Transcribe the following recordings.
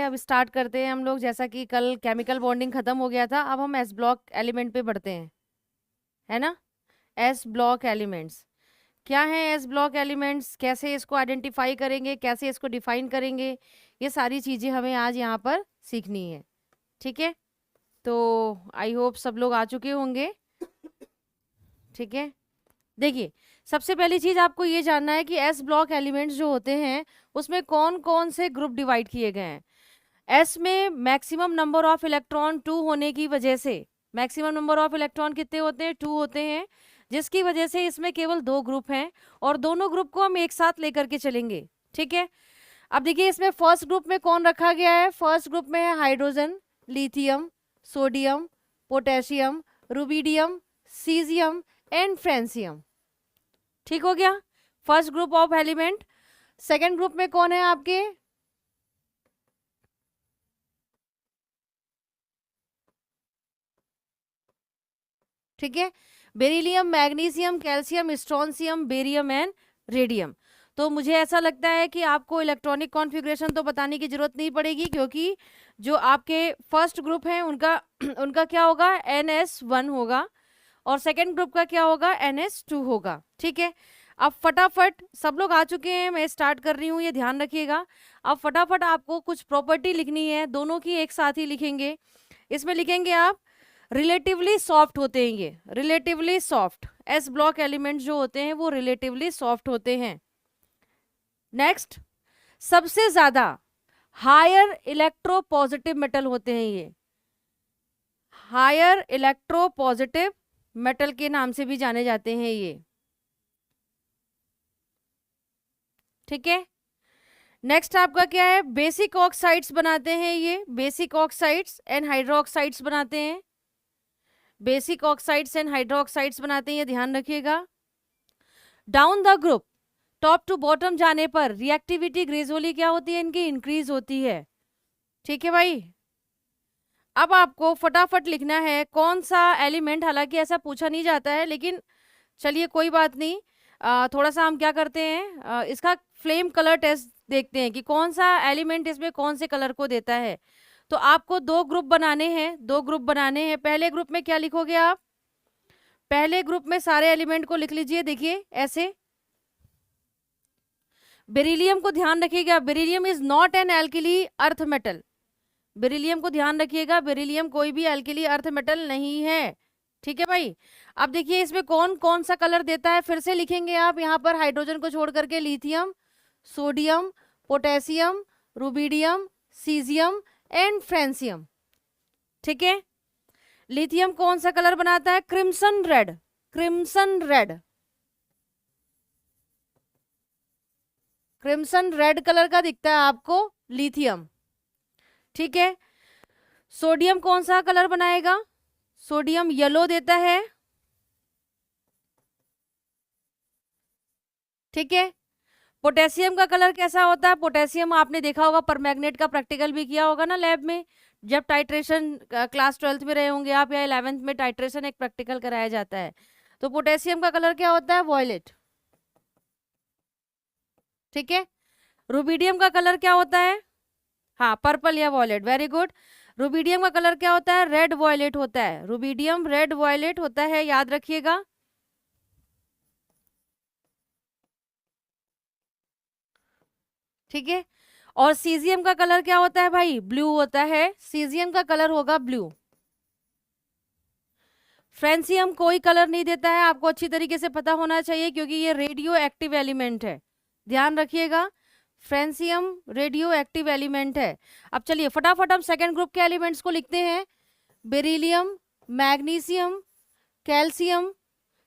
अब स्टार्ट करते हैं हम लोग। जैसा कि कल केमिकल बॉन्डिंग खत्म हो गया था, अब हम एस ब्लॉक एलिमेंट पे बढ़ते हैं, है ना। एस ब्लॉक एलिमेंट्स क्या है, एस ब्लॉक एलिमेंट्स कैसे इसको आइडेंटिफाई करेंगे, कैसे इसको डिफाइन करेंगे, ये सारी चीजें हमें आज यहाँ पर सीखनी है। ठीक है, तो आई होप सब लोग आ चुके होंगे। ठीक है, देखिए सबसे पहली चीज आपको ये जानना है कि एस ब्लॉक एलिमेंट्स जो होते हैं उसमें कौन कौन से ग्रुप डिवाइड किए गए हैं। एस में मैक्सिमम नंबर ऑफ इलेक्ट्रॉन 2 होने की वजह से, मैक्सिमम नंबर ऑफ इलेक्ट्रॉन कितने होते हैं, 2 होते हैं, जिसकी वजह से इसमें केवल 2 ग्रुप हैं और दोनों ग्रुप को हम एक साथ लेकर के चलेंगे। ठीक है, अब देखिए इसमें फर्स्ट ग्रुप में कौन रखा गया है। फर्स्ट ग्रुप में है hydrogen, lithium, sodium, potassium, rubidium, caesium and francium. ठीक हो गया, first group of element. Second group में कौन है आपके, ठीक है, beryllium, magnesium, calcium, strontium, barium and radium. तो मुझे ऐसा लगता है कि आपको इलेक्ट्रॉनिक कॉन्फ़िगरेशन तो बताने की जरूरत नहीं पड़ेगी, क्योंकि जो आपके फर्स्ट ग्रुप हैं उनका उनका क्या होगा, NS1 होगा, और सेकेंड ग्रुप का क्या होगा, NS2 होगा। ठीक है, अब फटाफट सब लोग आ चुके हैं, मैं स्टार्ट कर रही हूँ, ये ध्यान रखिएगा। अब फटाफट आपको कुछ प्रॉपर्टी लिखनी है, दोनों की एक साथ ही लिखेंगे। इसमें लिखेंगे आप रिलेटिवली सॉफ्ट होते हैं, ये relatively soft S block element जो होते हैं वो रिलेटिवली सॉफ्ट होते हैं। नेक्स्ट, सबसे ज्यादा हायर इलेक्ट्रो पॉजिटिव मेटल होते हैं, ये हायर इलेक्ट्रो पॉजिटिव मेटल के नाम से भी जाने जाते हैं ये। ठीक है, नेक्स्ट आपका क्या है, बेसिक ऑक्साइड्स बनाते हैं ये, बेसिक ऑक्साइड्स एंड हाइड्रोक्साइड्स बनाते हैं, बेसिक ऑक्साइड्स एंड हाइड्रोक्साइड्स बनाते हैं, ये ध्यान रखिएगा। Down the group, top to bottom जाने पर रिएक्टिविटी ग्रेजुअली क्या होती है, इनकी इंक्रीज होती है। ठीक है भाई, अब आपको फटाफट लिखना है कौन सा एलिमेंट, हालांकि ऐसा पूछा नहीं जाता है लेकिन चलिए कोई बात नहीं, थोड़ा सा हम क्या करते हैं, इसका फ्लेम कलर टेस्ट देखते हैं कि कौन सा एलिमेंट इसमें कौन से कलर को देता है। तो आपको 2 ग्रुप बनाने हैं, 2 ग्रुप बनाने हैं। पहले ग्रुप में क्या लिखोगे आप, पहले ग्रुप में सारे एलिमेंट को लिख लीजिए, देखिए ऐसे। बेरिलियम को ध्यान रखिएगा, beryllium is not an alkali earth metal, beryllium को ध्यान रखिएगा, बेरिलियम कोई भी एल्किली अर्थ मेटल नहीं है। ठीक है भाई, अब देखिए इसमें कौन कौन सा कलर देता है, फिर से लिखेंगे आप यहाँ पर हाइड्रोजन को छोड़ करके, lithium, sodium, potassium, rubidium, caesium and francium. ठीक है, लिथियम कौन सा कलर बनाता है, crimson red, crimson red, crimson red colour का दिखता है आपको लिथियम। ठीक है, सोडियम कौन सा कलर बनाएगा, सोडियम येलो देता है। ठीक है, पोटेशियम का कलर कैसा होता है, पोटेशियम आपने देखा होगा, परमैग्नेट का प्रैक्टिकल भी किया होगा ना लैब में, जब टाइट्रेशन क्लास 12th में रहे होंगे आप, या 11th में टाइट्रेशन एक प्रैक्टिकल कराया जाता है। तो पोटेशियम का कलर क्या होता है, वॉयलेट। ठीक है, रुबिडियम का कलर क्या होता है, हाँ पर्पल या वॉयलेट, वेरी गुड। रुबिडियम का कलर क्या होता है, रेड वॉयलेट होता है, रुबिडियम रेड वॉयलेट होता है, याद रखिएगा। ठीक है, और सीजियम का कलर क्या होता है भाई, ब्लू होता है, सीजियम का कलर होगा ब्लू। फ्रेंसियम कोई कलर नहीं देता है, आपको अच्छी तरीके से पता होना चाहिए क्योंकि ये रेडियो एक्टिव एलिमेंट है, ध्यान रखिएगा, फ्रेंसियम रेडियो एक्टिव एलिमेंट है। अब चलिए फटाफट हम सेकेंड ग्रुप के एलिमेंट्स को लिखते हैं, beryllium, magnesium, calcium,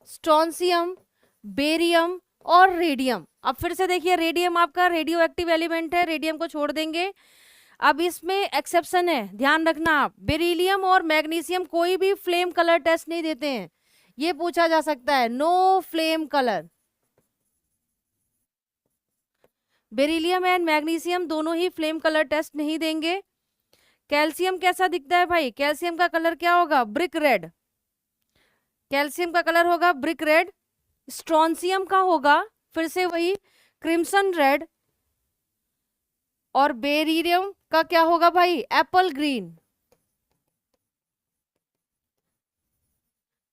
strontium, barium और रेडियम। अब फिर से देखिए, रेडियम आपका रेडियो एक्टिव एलिमेंट है, रेडियम को छोड़ देंगे। अब इसमें एक्सेप्शन है, ध्यान रखना आप, बेरिलियम और मैग्नीशियम कोई भी फ्लेम कलर टेस्ट नहीं देते हैं, ये पूछा जा सकता है, no flame colour. Beryllium and magnesium दोनों ही फ्लेम कलर टेस्ट नहीं देंगे। कैल्शियम कैसा दिखता है भाई, कैल्शियम का कलर क्या होगा, ब्रिक रेड, कैल्शियम का कलर होगा ब्रिक रेड। स्ट्रोंशियम का होगा फिर से वही क्रिम्सन रेड, और बेरिलियम आपका क्या होगा भाई, एप्पल ग्रीन।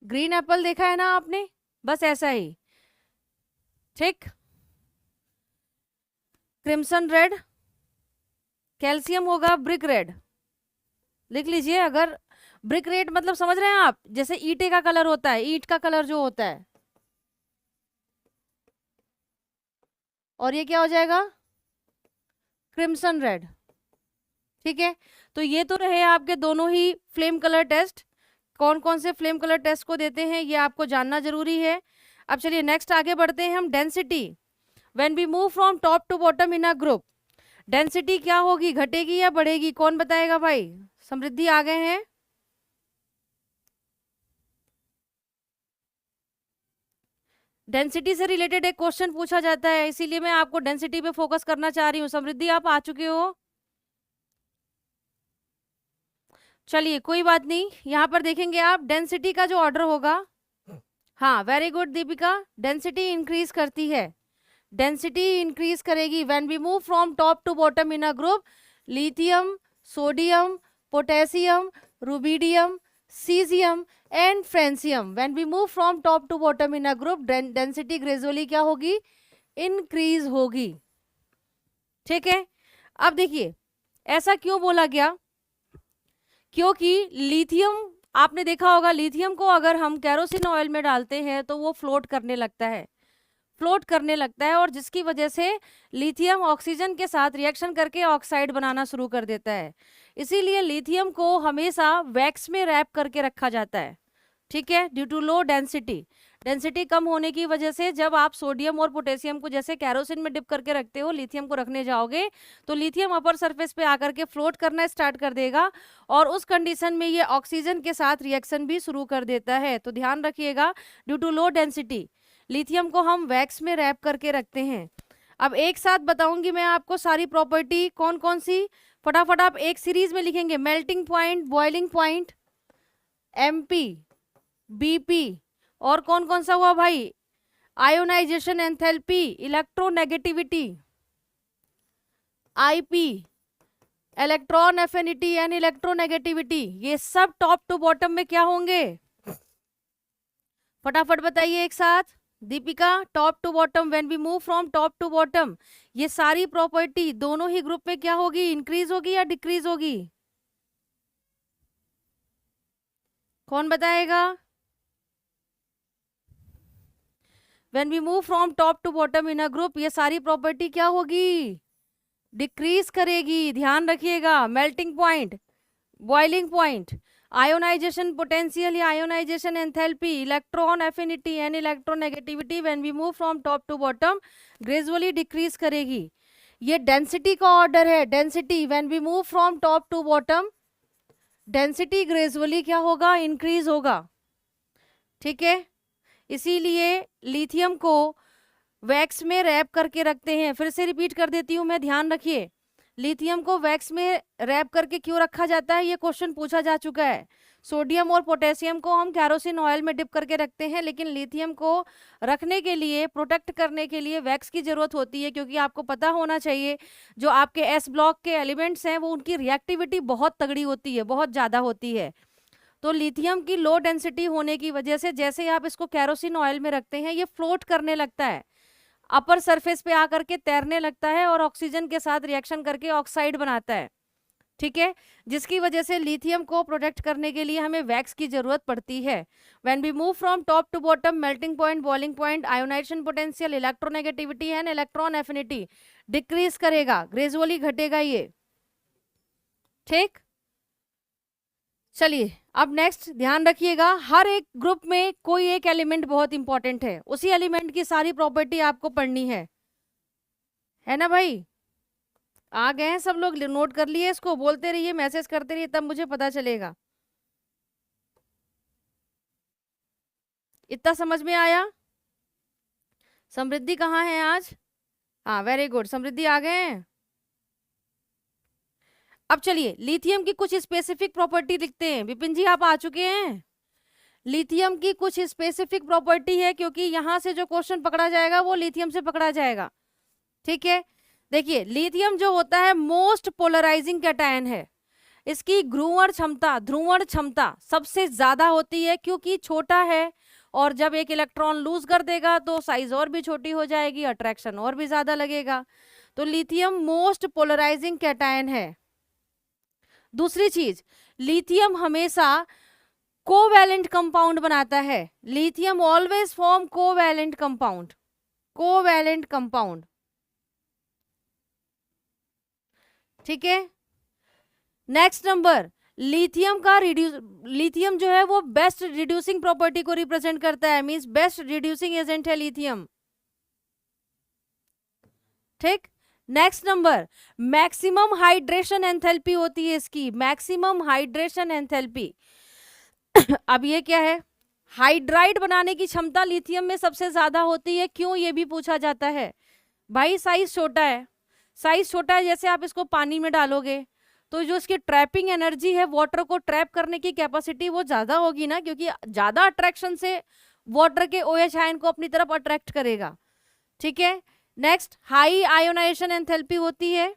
ग्रीन एप्पल देखा है ना आपने, बस ऐसा ही। ठीक। क्रिम्सन रेड, कैल्शियम होगा ब्रिक रेड। लिख लीजिए, अगर ब्रिक रेड मतलब समझ रहे हैं आप, जैसे ईंटे का कलर होता है, ईंट का कलर जो होता है, और ये क्या हो जाएगा, क्रिम्सन रेड। ठीक है, तो ये तो रहे आपके दोनों ही फ्लेम कलर टेस्ट। कौन कौन से फ्लेम कलर टेस्ट को देते हैं ये आपको जानना जरूरी है। अब चलिए नेक्स्ट आगे बढ़ते हैं हम, density. When we move from top to bottom in a group, density क्या होगी, घटेगी या बढ़ेगी, कौन बताएगा भाई। समृद्धि आ गए हैं। डेंसिटी से रिलेटेड एक क्वेश्चन पूछा जाता है, इसीलिए मैं आपको डेंसिटी पे फोकस करना चाह रही हूँ। समृद्धि आप आ चुके हो, चलिए कोई बात नहीं, यहाँ पर देखेंगे आप डेंसिटी का जो ऑर्डर होगा। हाँ very good Deepika, density increase करती है, डेंसिटी इंक्रीज करेगी when we move from top to bottom in a group. Lithium, sodium, potassium, rubidium, caesium and francium, when we move from top to bottom in a group, density gradually क्या होगी, increase होगी। ठीक है, अब देखिए ऐसा क्यों बोला गया, क्योंकि लिथियम, आपने देखा होगा लिथियम को अगर हम कैरोसिन ऑयल में डालते हैं तो वो फ्लोट करने लगता है, फ्लोट करने लगता है, और जिसकी वजह से लिथियम ऑक्सीजन के साथ रिएक्शन करके ऑक्साइड बनाना शुरू कर देता है। इसीलिए लिथियम को हमेशा वैक्स में रैप करके रखा जाता है। ठीक है, due to low density, density कम होने की वजह से जब आप सोडियम और पोटेशियम को जैसे कैरोसिन में डिप करके रखते हो, लिथियम को रखने जाओगे तो लिथियम अपर सरफेस पे आकर के फ्लोट करना स्टार्ट कर देगा, और उस कंडीशन में ये ऑक्सीजन के साथ रिएक्शन भी शुरू कर देता है। तो ध्यान रखिएगा, due to low density lithium को हम वैक्स में रैप करके रखते हैं। अब एक साथ बताऊंगी मैं आपको सारी प्रॉपर्टी कौन कौन सी, फटाफट आप एक सीरीज में लिखेंगे। Melting point, boiling point, MP, BP, और कौन कौन सा हुआ भाई, ionisation enthalpy, electronegativity, IP, electron affinity and electronegativity, ये सब टॉप टू बॉटम में क्या होंगे, फटाफट बताइए एक साथ। Deepika, top to bottom, when we move from top to bottom, ये सारी प्रॉपर्टी दोनों ही ग्रुप में क्या होगी, इंक्रीज होगी या डिक्रीज होगी, कौन बताएगा। When we move from top to bottom in a group, ये सारी प्रॉपर्टी क्या होगी, डिक्रीज करेगी। ध्यान रखिएगा, melting point, boiling point, ionisation potential या ionisation enthalpy, electron affinity and electronegativity, when we move from top to bottom gradually decrease करेगी। ये डेंसिटी का ऑर्डर है, density when we move from top to bottom, density gradually क्या होगा, increase होगा। ठीक है, इसीलिए लिथियम को वैक्स में रैप करके रखते हैं। फिर से रिपीट कर देती हूं मैं, ध्यान रखिए, लिथियम को वैक्स में रैप करके क्यों रखा जाता है, ये क्वेश्चन पूछा जा चुका है। सोडियम और पोटेशियम को हम कैरोसिन ऑयल में डिप करके रखते हैं, लेकिन लिथियम को रखने के लिए, प्रोटेक्ट करने के लिए वैक्स की जरूरत होती है, क्योंकि आपको पता होना चाहिए जो आपके एस ब्लॉक के एलिमेंट्स हैं वो उनकी रिएक्टिविटी बहुत तगड़ी होती है, बहुत ज़्यादा होती है। तो लिथियम की लो डेंसिटी होने की वजह से जैसे आप इसको कैरोसिन ऑयल में रखते हैं, ये फ्लोट करने लगता है, अपर सरफेस पे आकर के तैरने लगता है और ऑक्सीजन के साथ रिएक्शन करके ऑक्साइड बनाता है। ठीक है, जिसकी वजह से लिथियम को प्रोटेक्ट करने के लिए हमें वैक्स की जरूरत पड़ती है। When we move from top to bottom, melting point, boiling point, ionisation potential, electronegativity and electron affinity decrease करेगा, ग्रेजुअली घटेगा ये। ठीक, चलिए अब नेक्स्ट ध्यान रखिएगा, हर एक ग्रुप में कोई एक एलिमेंट बहुत इंपॉर्टेंट है, उसी एलिमेंट की सारी प्रॉपर्टी आपको पढ़नी है ना भाई। आ गए हैं सब लोग, नोट कर लिए इसको, बोलते रहिए, मैसेज करते रहिए, तब मुझे पता चलेगा। इतना समझ में आया। समृद्धि कहाँ है आज, हाँ वेरी गुड, समृद्धि आ गए हैं। अब चलिए लिथियम की कुछ स्पेसिफिक प्रॉपर्टी लिखते हैं। विपिन जी आप आ चुके हैं। लिथियम की कुछ स्पेसिफिक प्रॉपर्टी है, क्योंकि यहां से जो क्वेश्चन पकड़ा जाएगा वो लिथियम से पकड़ा जाएगा। ठीक है, देखिए लिथियम जो होता है मोस्ट पोलराइजिंग कैटायन है, इसकी ध्रुवण क्षमता सबसे ज्यादा होती है क्योंकि छोटा है, और जब एक इलेक्ट्रॉन लूज कर देगा तो साइज और भी छोटी हो जाएगी, अट्रैक्शन और भी ज्यादा लगेगा। तो लिथियम मोस्ट पोलराइजिंग कैटायन है। दूसरी चीज, लिथियम हमेशा कोवैलेंट कंपाउंड बनाता है। Lithium always form covalent compound, covalent compound, ठीक है। नेक्स्ट नंबर, लिथियम जो है वो बेस्ट रिड्यूसिंग प्रॉपर्टी को रिप्रेजेंट करता है, मींस बेस्ट रिड्यूसिंग एजेंट है लिथियम, ठीक। Next number, maximum hydration enthalpy होती है इसकी, मैक्सिमम हाइड्रेशन एंथैल्पी। अब ये क्या है, हाइड्राइड बनाने की क्षमता लिथियम में सबसे ज्यादा होती है, क्यों ये भी पूछा जाता है। भाई साइज छोटा है, साइज छोटा है, जैसे आप इसको पानी में डालोगे तो जो इसकी ट्रैपिंग एनर्जी है, वाटर को ट्रैप करने की कैपेसिटी वो ज्यादा होगी ना, क्योंकि ज्यादा अट्रैक्शन से वाटर के OH आयन को अपनी तरफ अट्रैक्ट करेगा, ठीक है। नेक्स्ट, हाई आयोनाइजेशन एंथैल्पी होती है,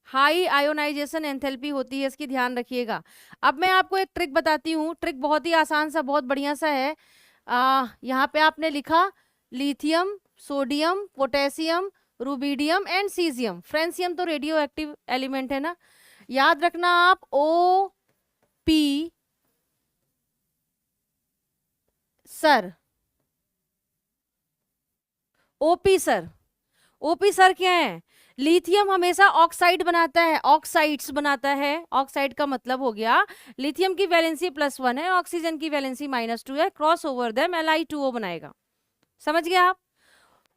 हाई आयोनाइजेशन एंथैल्पी होती है इसकी, ध्यान रखिएगा। अब मैं आपको एक ट्रिक बताती हूँ, ट्रिक बहुत ही आसान सा, बहुत बढ़िया सा है। यहाँ पे आपने लिखा lithium, sodium, potassium, rubidium and caesium. Francium तो रेडियो एक्टिव एलिमेंट है ना, याद रखना आप OP sir, OP sir, OP sir क्या है, लिथियम हमेशा ऑक्साइड बनाता है, ऑक्साइड्स बनाता है। ऑक्साइड का मतलब हो गया लिथियम की वैलेंसी +1 है, ऑक्सीजन की वैलेंसी -2 है, क्रॉस ओवर देम Li2O बनाएगा, समझ गए आप।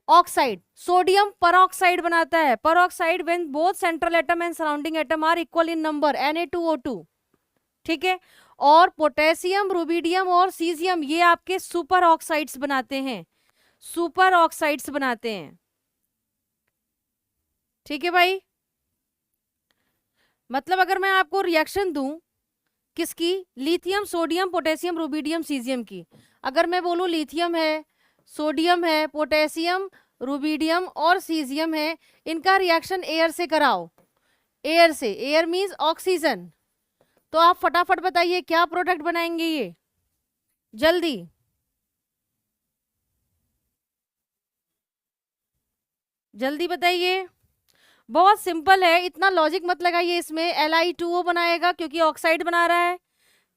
ऑक्साइड, सोडियम परऑक्साइड बनाता है, peroxide when both central atom and surrounding atom are equal in number, Na2O2, ठीक है। और पोटेशियम, रुबिडियम और सीजियम ये आपके सुपर ऑक्साइड्स बनाते हैं, सुपर ऑक्साइड्स बनाते हैं, ठीक है भाई। मतलब अगर मैं आपको रिएक्शन दूं किसकी, lithium, sodium, potassium, rubidium, caesium की, अगर मैं बोलूं लिथियम है, सोडियम है, पोटेशियम, रुबिडियम और सीजियम है, इनका रिएक्शन एयर से कराओ, एयर से, एयर मींस ऑक्सीजन, तो आप फटाफट बताइए क्या प्रोडक्ट बनाएंगे ये, जल्दी जल्दी बताइए। बहुत सिंपल है, इतना लॉजिक मत लगाइए इसमें। Li2O बनाएगा क्योंकि ऑक्साइड बना रहा है,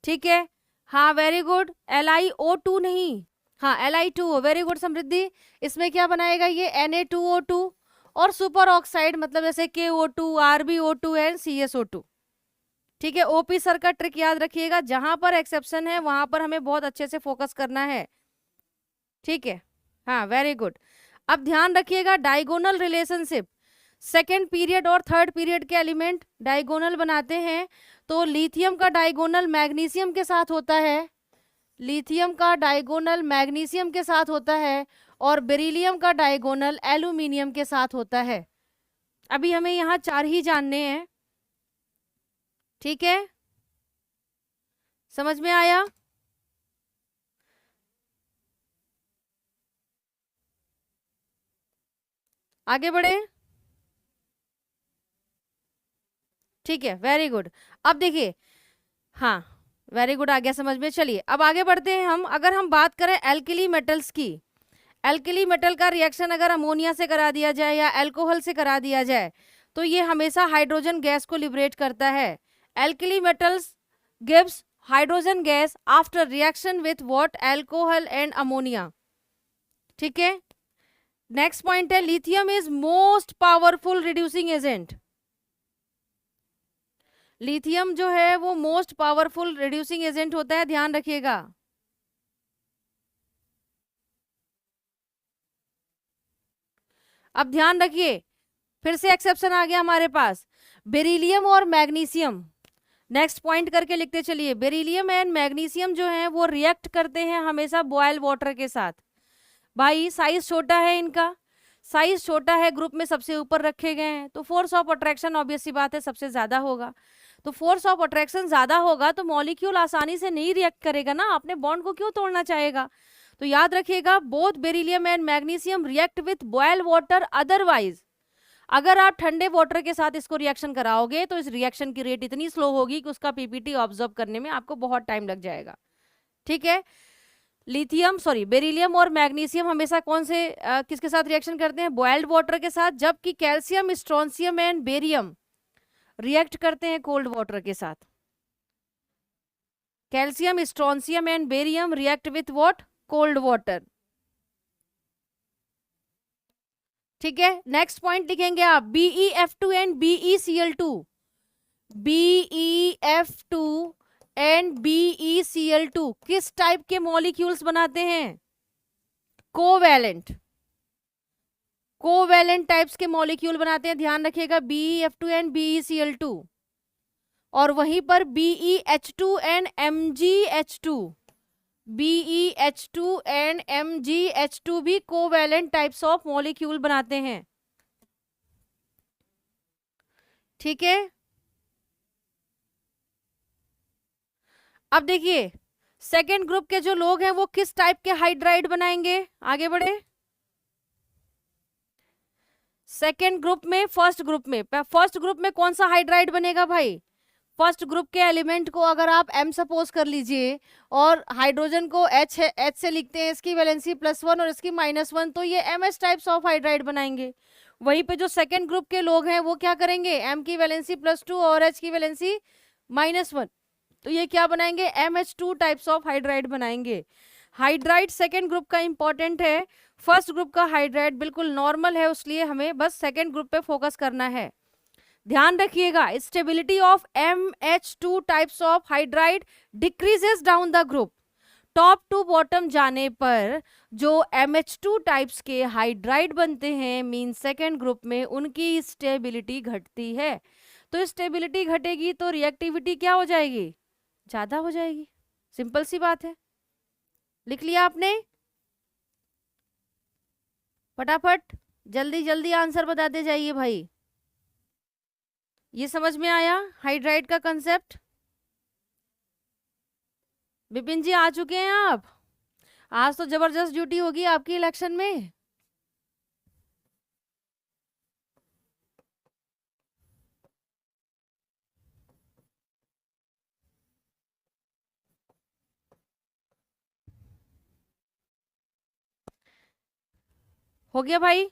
ठीक है। हाँ वेरी गुड, LiO2 नहीं, हाँ Li2O, वेरी गुड समृद्धि। इसमें क्या बनाएगा ये, Na2O2 और सुपर ऑक्साइड मतलब जैसे KO2, RbO2 एंड CSO2, ठीक है। OP सर का ट्रिक याद रखिएगा, जहां पर एक्सेप्शन है वहां पर हमें बहुत अच्छे से फोकस करना है, ठीक है। हाँ वेरी गुड। अब ध्यान रखिएगा डायगोनल रिलेशनशिप, सेकेंड पीरियड और थर्ड पीरियड के एलिमेंट डायगोनल बनाते हैं, तो लिथियम का डायगोनल मैग्नीशियम के साथ होता है, लिथियम का डायगोनल मैग्नीशियम के साथ होता है, और बेरिलियम का डायगोनल एल्यूमिनियम के साथ होता है। अभी हमें यहाँ 4 ही जानने हैं, ठीक है, समझ में आया। आगे बढ़े, ठीक है वेरी गुड। अब देखिए, हाँ वेरी गुड, आ गया समझ में। चलिए अब आगे बढ़ते हैं हम। अगर हम बात करें एल्कली मेटल्स की, एल्कली मेटल का रिएक्शन अगर अमोनिया से करा दिया जाए या अल्कोहल से करा दिया जाए तो ये हमेशा हाइड्रोजन गैस को लिबरेट करता है। Alkali metals gives hydrogen gas after reaction with what, alcohol and ammonia, ठीक है। नेक्स्ट पॉइंट है lithium is most powerful reducing agent, lithium जो है वो मोस्ट पावरफुल रिड्यूसिंग एजेंट होता है, ध्यान रखिएगा। अब ध्यान रखिए, फिर से एक्सेप्शन आ गया हमारे पास, बेरिलियम और मैग्नीशियम। नेक्स्ट पॉइंट करके लिखते चलिए, बेरिलियम एंड मैग्नीशियम जो है वो रिएक्ट करते हैं हमेशा बॉयल वाटर के साथ। भाई साइज छोटा है इनका, साइज छोटा है, ग्रुप में सबसे ऊपर रखे गए हैं, तो फोर्स ऑफ अट्रैक्शन ऑब्वियस सी बात है सबसे ज्यादा होगा। तो फोर्स ऑफ अट्रैक्शन ज्यादा होगा तो मॉलिक्यूल आसानी से नहीं रिएक्ट करेगा ना, अपने बॉन्ड को क्यों तोड़ना चाहेगा। तो याद रखिएगा, both beryllium and magnesium react with boil water, otherwise अगर आप ठंडे वाटर के साथ इसको रिएक्शन कराओगे तो इस रिएक्शन की रेट इतनी स्लो होगी कि उसका पीपीटी ऑब्जर्व करने में आपको बहुत टाइम लग जाएगा। ठीक है, लिथियम सॉरी बेरिलियम और मैग्नीशियम हमेशा कौन से किसके साथ रिएक्शन करते हैं? बॉइल्ड वाटर के साथ, जबकि calcium, strontium and barium react करते हैं कोल्ड वाटर के साथ। Calcium, strontium and barium react with what? Cold water. ठीक है, नेक्स्ट पॉइंट लिखेंगे आप, BeF2 and BeCl2। BeF2 and BeCl2 किस टाइप के मॉलिक्यूल्स बनाते हैं? कोवैलेंट, कोवैलेंट टाइप्स के मॉलिक्यूल बनाते हैं, ध्यान रखिएगा, BeF2 एंड BeCl2। और वहीं पर BeH2 and MgH2, BeH2 and MgH2 भी कोवैलेंट टाइप्स ऑफ मॉलिक्यूल बनाते हैं। ठीक है, अब देखिए सेकेंड ग्रुप के जो लोग हैं वो किस टाइप के हाइड्राइड बनाएंगे? आगे बढ़े, सेकेंड ग्रुप में, फर्स्ट ग्रुप में कौन सा हाइड्राइड बनेगा भाई? फर्स्ट ग्रुप के एलिमेंट को अगर आप M सपोज कर लीजिए और हाइड्रोजन को H है, H से लिखते हैं, इसकी वैलेंसी +1 और इसकी -1, तो ये MS टाइप्स ऑफ हाइड्राइड बनाएंगे। वहीं पे जो सेकेंड ग्रुप के लोग हैं वो क्या करेंगे? M की वैलेंसी +2 और H की वैलेंसी -1, तो ये क्या बनाएंगे? MH2 टाइप्स ऑफ हाइड्राइड बनाएंगे। हाइड्राइड सेकेंड ग्रुप का इंपॉर्टेंट है, फर्स्ट ग्रुप का हाइड्राइड बिल्कुल नॉर्मल है, इसलिए हमें बस सेकेंड ग्रुप पे फोकस करना है। ध्यान रखिएगा, stability of MH2 types of hydride decreases down the group. Top to bottom जाने पर जो MH2 टाइप्स के हाइड्राइड बनते हैं, मीन सेकेंड ग्रुप में, उनकी स्टेबिलिटी घटती है। तो स्टेबिलिटी घटेगी तो रिएक्टिविटी क्या हो जाएगी? ज्यादा हो जाएगी, सिंपल सी बात है। लिख लिया आपने? फटाफट जल्दी जल्दी आंसर बताते जाइए भाई। ये समझ में आया हाइड्राइड का कंसेप्ट? विपिन जी आ चुके हैं आप? आज तो जबरदस्त ड्यूटी होगी आपकी इलेक्शन में। हो गया भाई,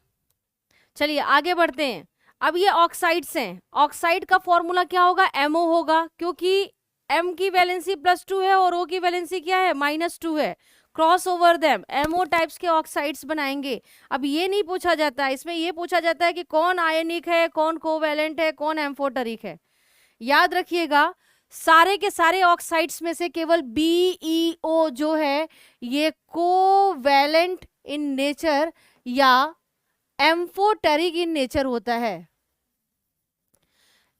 चलिए आगे बढ़ते हैं। अब ये ऑक्साइड्स हैं, ऑक्साइड का फॉर्मूला क्या होगा? MO होगा, क्योंकि M की वैलेंसी +2 है और O की वैलेंसी क्या है? -2 है। Cross over them MO types के ऑक्साइड्स बनाएंगे। अब ये नहीं पूछा जाता है, इसमें ये पूछा जाता है कि कौन आयनिक है, कौन कोवैलेंट है, कौन एम्फोटेरिक है। याद रखिएगा, सारे के सारे ऑक्साइड्स में से केवल BeO जो है ये कोवैलेंट इन नेचर या एम्फोटेरिक इन नेचर होता है।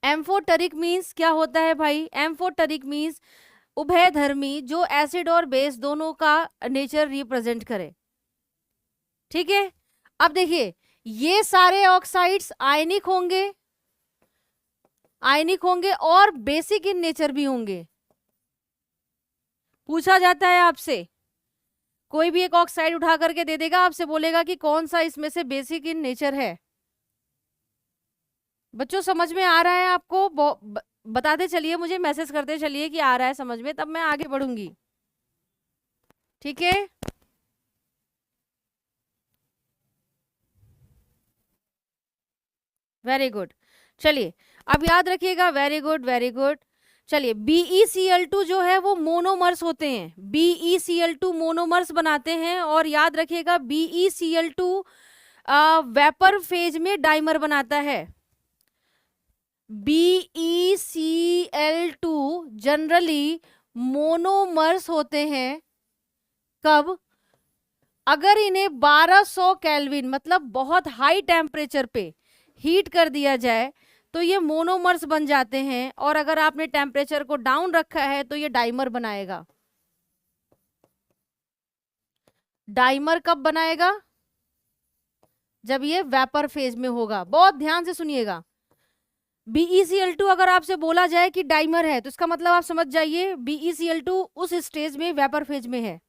एम्फोटेरिक मीन्स क्या होता है भाई? एम्फोटेरिक मीन्स उभयधर्मी, जो एसिड और बेस दोनों का नेचर रिप्रेजेंट करे। ठीक है, अब देखिए ये सारे ऑक्साइड्स आयनिक होंगे, आयनिक होंगे और बेसिक इन नेचर भी होंगे। पूछा जाता है आपसे, कोई भी एक ऑक्साइड उठा करके दे देगा, आपसे बोलेगा कि कौन सा इसमें से बेसिक इन नेचर है। बच्चों समझ में आ रहा है आपको? बताते चलिए, मुझे मैसेज करते चलिए कि आ रहा है समझ में, तब मैं आगे बढ़ूंगी। ठीक है, वेरी गुड। चलिए अब याद रखिएगा, वेरी गुड वेरी गुड। चलिए BeCl2 जो है वो मोनोमर्स होते हैं, BeCl2 मोनोमर्स बनाते हैं। और याद रखिएगा BeCl2 वेपर फेज में डाइमर बनाता है। BeCl2 जनरली मोनोमर्स होते हैं कब? अगर इन्हें 1200 केल्विन मतलब बहुत हाई टेम्परेचर पे हीट कर दिया जाए तो ये मोनोमर्स बन जाते हैं, और अगर आपने टेम्परेचर को डाउन रखा है तो ये डाइमर बनाएगा। डाइमर कब बनाएगा? जब ये वेपर फेज में होगा। बहुत ध्यान से सुनिएगा, BeCl2 अगर आपसे बोला जाए कि डाइमर है तो इसका मतलब आप समझ जाइए BeCl2 उस स्टेज में वेपर फेज में है।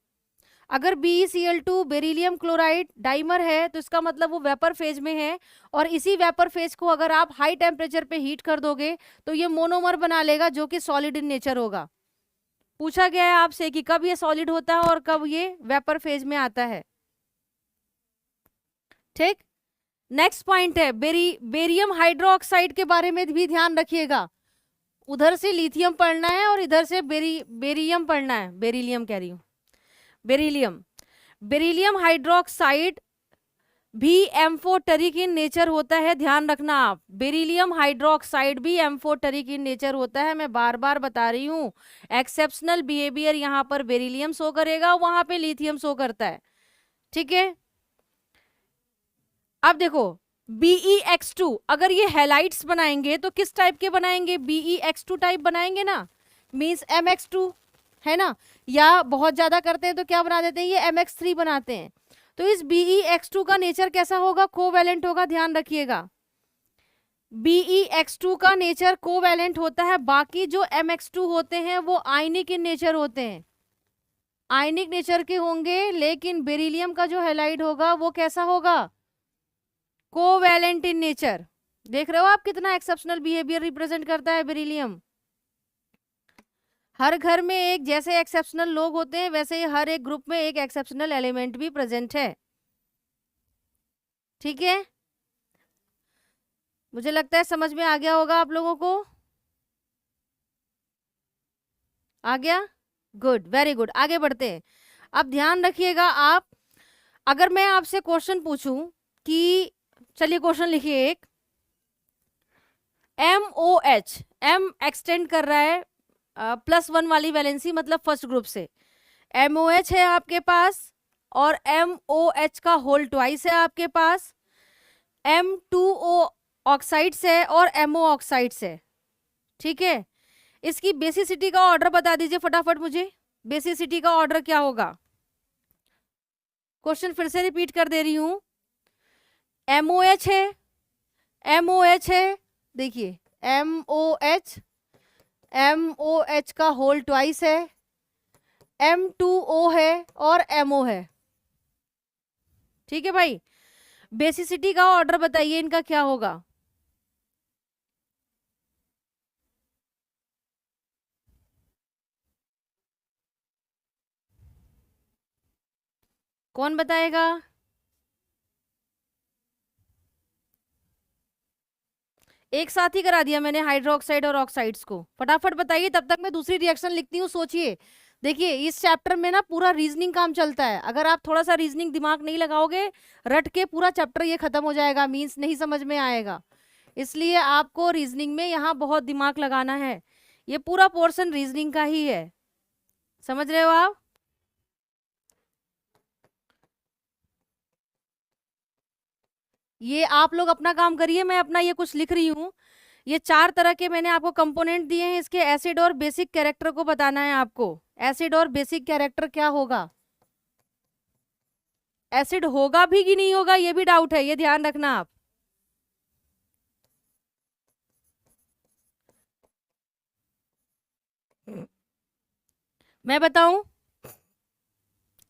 अगर BeCl2 बेरिलियम क्लोराइड डाइमर है तो इसका मतलब वो वेपर फेज में है, और इसी वेपर फेज को अगर आप हाई टेम्परेचर पे हीट कर दोगे तो ये मोनोमर बना लेगा जो कि सॉलिड इन नेचर होगा। पूछा गया है आपसे कि कब ये सॉलिड होता है और कब ये वेपर फेज में आता है। ठीक, नेक्स्ट पॉइंट है बेरियम हाइड्रोक्साइड के बारे में भी ध्यान रखिएगा। उधर से लिथियम पढ़ना है और इधर से बेरियम पढ़ना है, बेरिलियम कह रही हूँ, बेरिलियम हाइड्रोक्साइड भी एम्फोटेरिक इन नेचर होता है, ध्यान रखना आप। बेरिलियम हाइड्रोक्साइड भी एम्फोटेरिक इन नेचर होता है, मैं बार बार बता रही हूँ। एक्सेप्शनल बिहेवियर यहाँ पर बेरिलियम शो करेगा, वहां पे लिथियम शो करता है। ठीक है, अब देखो BeX2, अगर ये हैलाइड्स बनाएंगे तो किस टाइप के बनाएंगे? BeX2 टाइप बनाएंगे ना, मीन्स MX2 है ना, या बहुत ज्यादा करते हैं तो क्या बना देते हैं, ये MX3 बनाते हैं। तो इस BeX2 का नेचर कैसा होगा? कोवैलेंट होगा, ध्यान रखिएगा। BeX2 का नेचर कोवैलेंट होता है, बाकी जो MX2 होते हैं वो आयनिक इन नेचर होते हैं, आयनिक नेचर के होंगे, लेकिन बेरिलियम का जो हैलाइड होगा वो कैसा होगा? Covalent in nature. देख रहे हो आप कितना एक्सेप्शनल बिहेवियर रिप्रेजेंट करता है बेरिलियम। हर घर में एक जैसे एक्सेप्शनल लोग होते हैं वैसे ही हर एक ग्रुप में एक एक्सेप्शनल एलिमेंट भी प्रेजेंट है। ठीक है, मुझे लगता है समझ में आ गया होगा आप लोगों को। आ गया? गुड, वेरी गुड, आगे बढ़ते हैं। अब ध्यान रखिएगा आप, अगर मैं आपसे क्वेश्चन पूछूं कि, चलिए क्वेश्चन लिखिए एक, MOH, M एक्सटेंड कर रहा है +1 वाली वैलेंसी, मतलब फर्स्ट ग्रुप से। MOH है आपके पास और MOH का होल ट्वाइस है आपके पास, M2O ऑक्साइड्स है और MO ऑक्साइड्स है। ठीक है, इसकी बेसिसिटी का ऑर्डर बता दीजिए फटाफट मुझे, बेसिसिटी का ऑर्डर क्या होगा? क्वेश्चन फिर से रिपीट कर दे रही हूं, MOH है, MOH है, देखिए MOH का होल ट्वाइस है, M2O है और MO है। ठीक है भाई, बेसिसिटी का ऑर्डर बताइए इनका क्या होगा? कौन बताएगा? एक साथ ही करा दिया मैंने हाइड्रोक्साइड और ऑक्साइड्स को, फटाफट बताइए, तब तक मैं दूसरी रिएक्शन लिखती हूँ। सोचिए, देखिए इस चैप्टर में ना पूरा रीजनिंग काम चलता है, अगर आप थोड़ा सा रीजनिंग दिमाग नहीं लगाओगे रट के पूरा चैप्टर ये खत्म हो जाएगा, मीन्स नहीं समझ में आएगा। इसलिए आपको रीजनिंग में यहाँ बहुत दिमाग लगाना है, ये पूरा पोर्शन रीजनिंग का ही है, समझ रहे हो आप? ये आप लोग अपना काम करिए, मैं अपना ये कुछ लिख रही हूँ। ये 4 तरह के मैंने आपको कंपोनेंट दिए हैं, इसके एसिड और बेसिक कैरेक्टर को बताना है आपको। एसिड और बेसिक कैरेक्टर क्या होगा? एसिड होगा भी कि नहीं होगा ये भी डाउट है, ये ध्यान रखना आप। मैं बताऊं?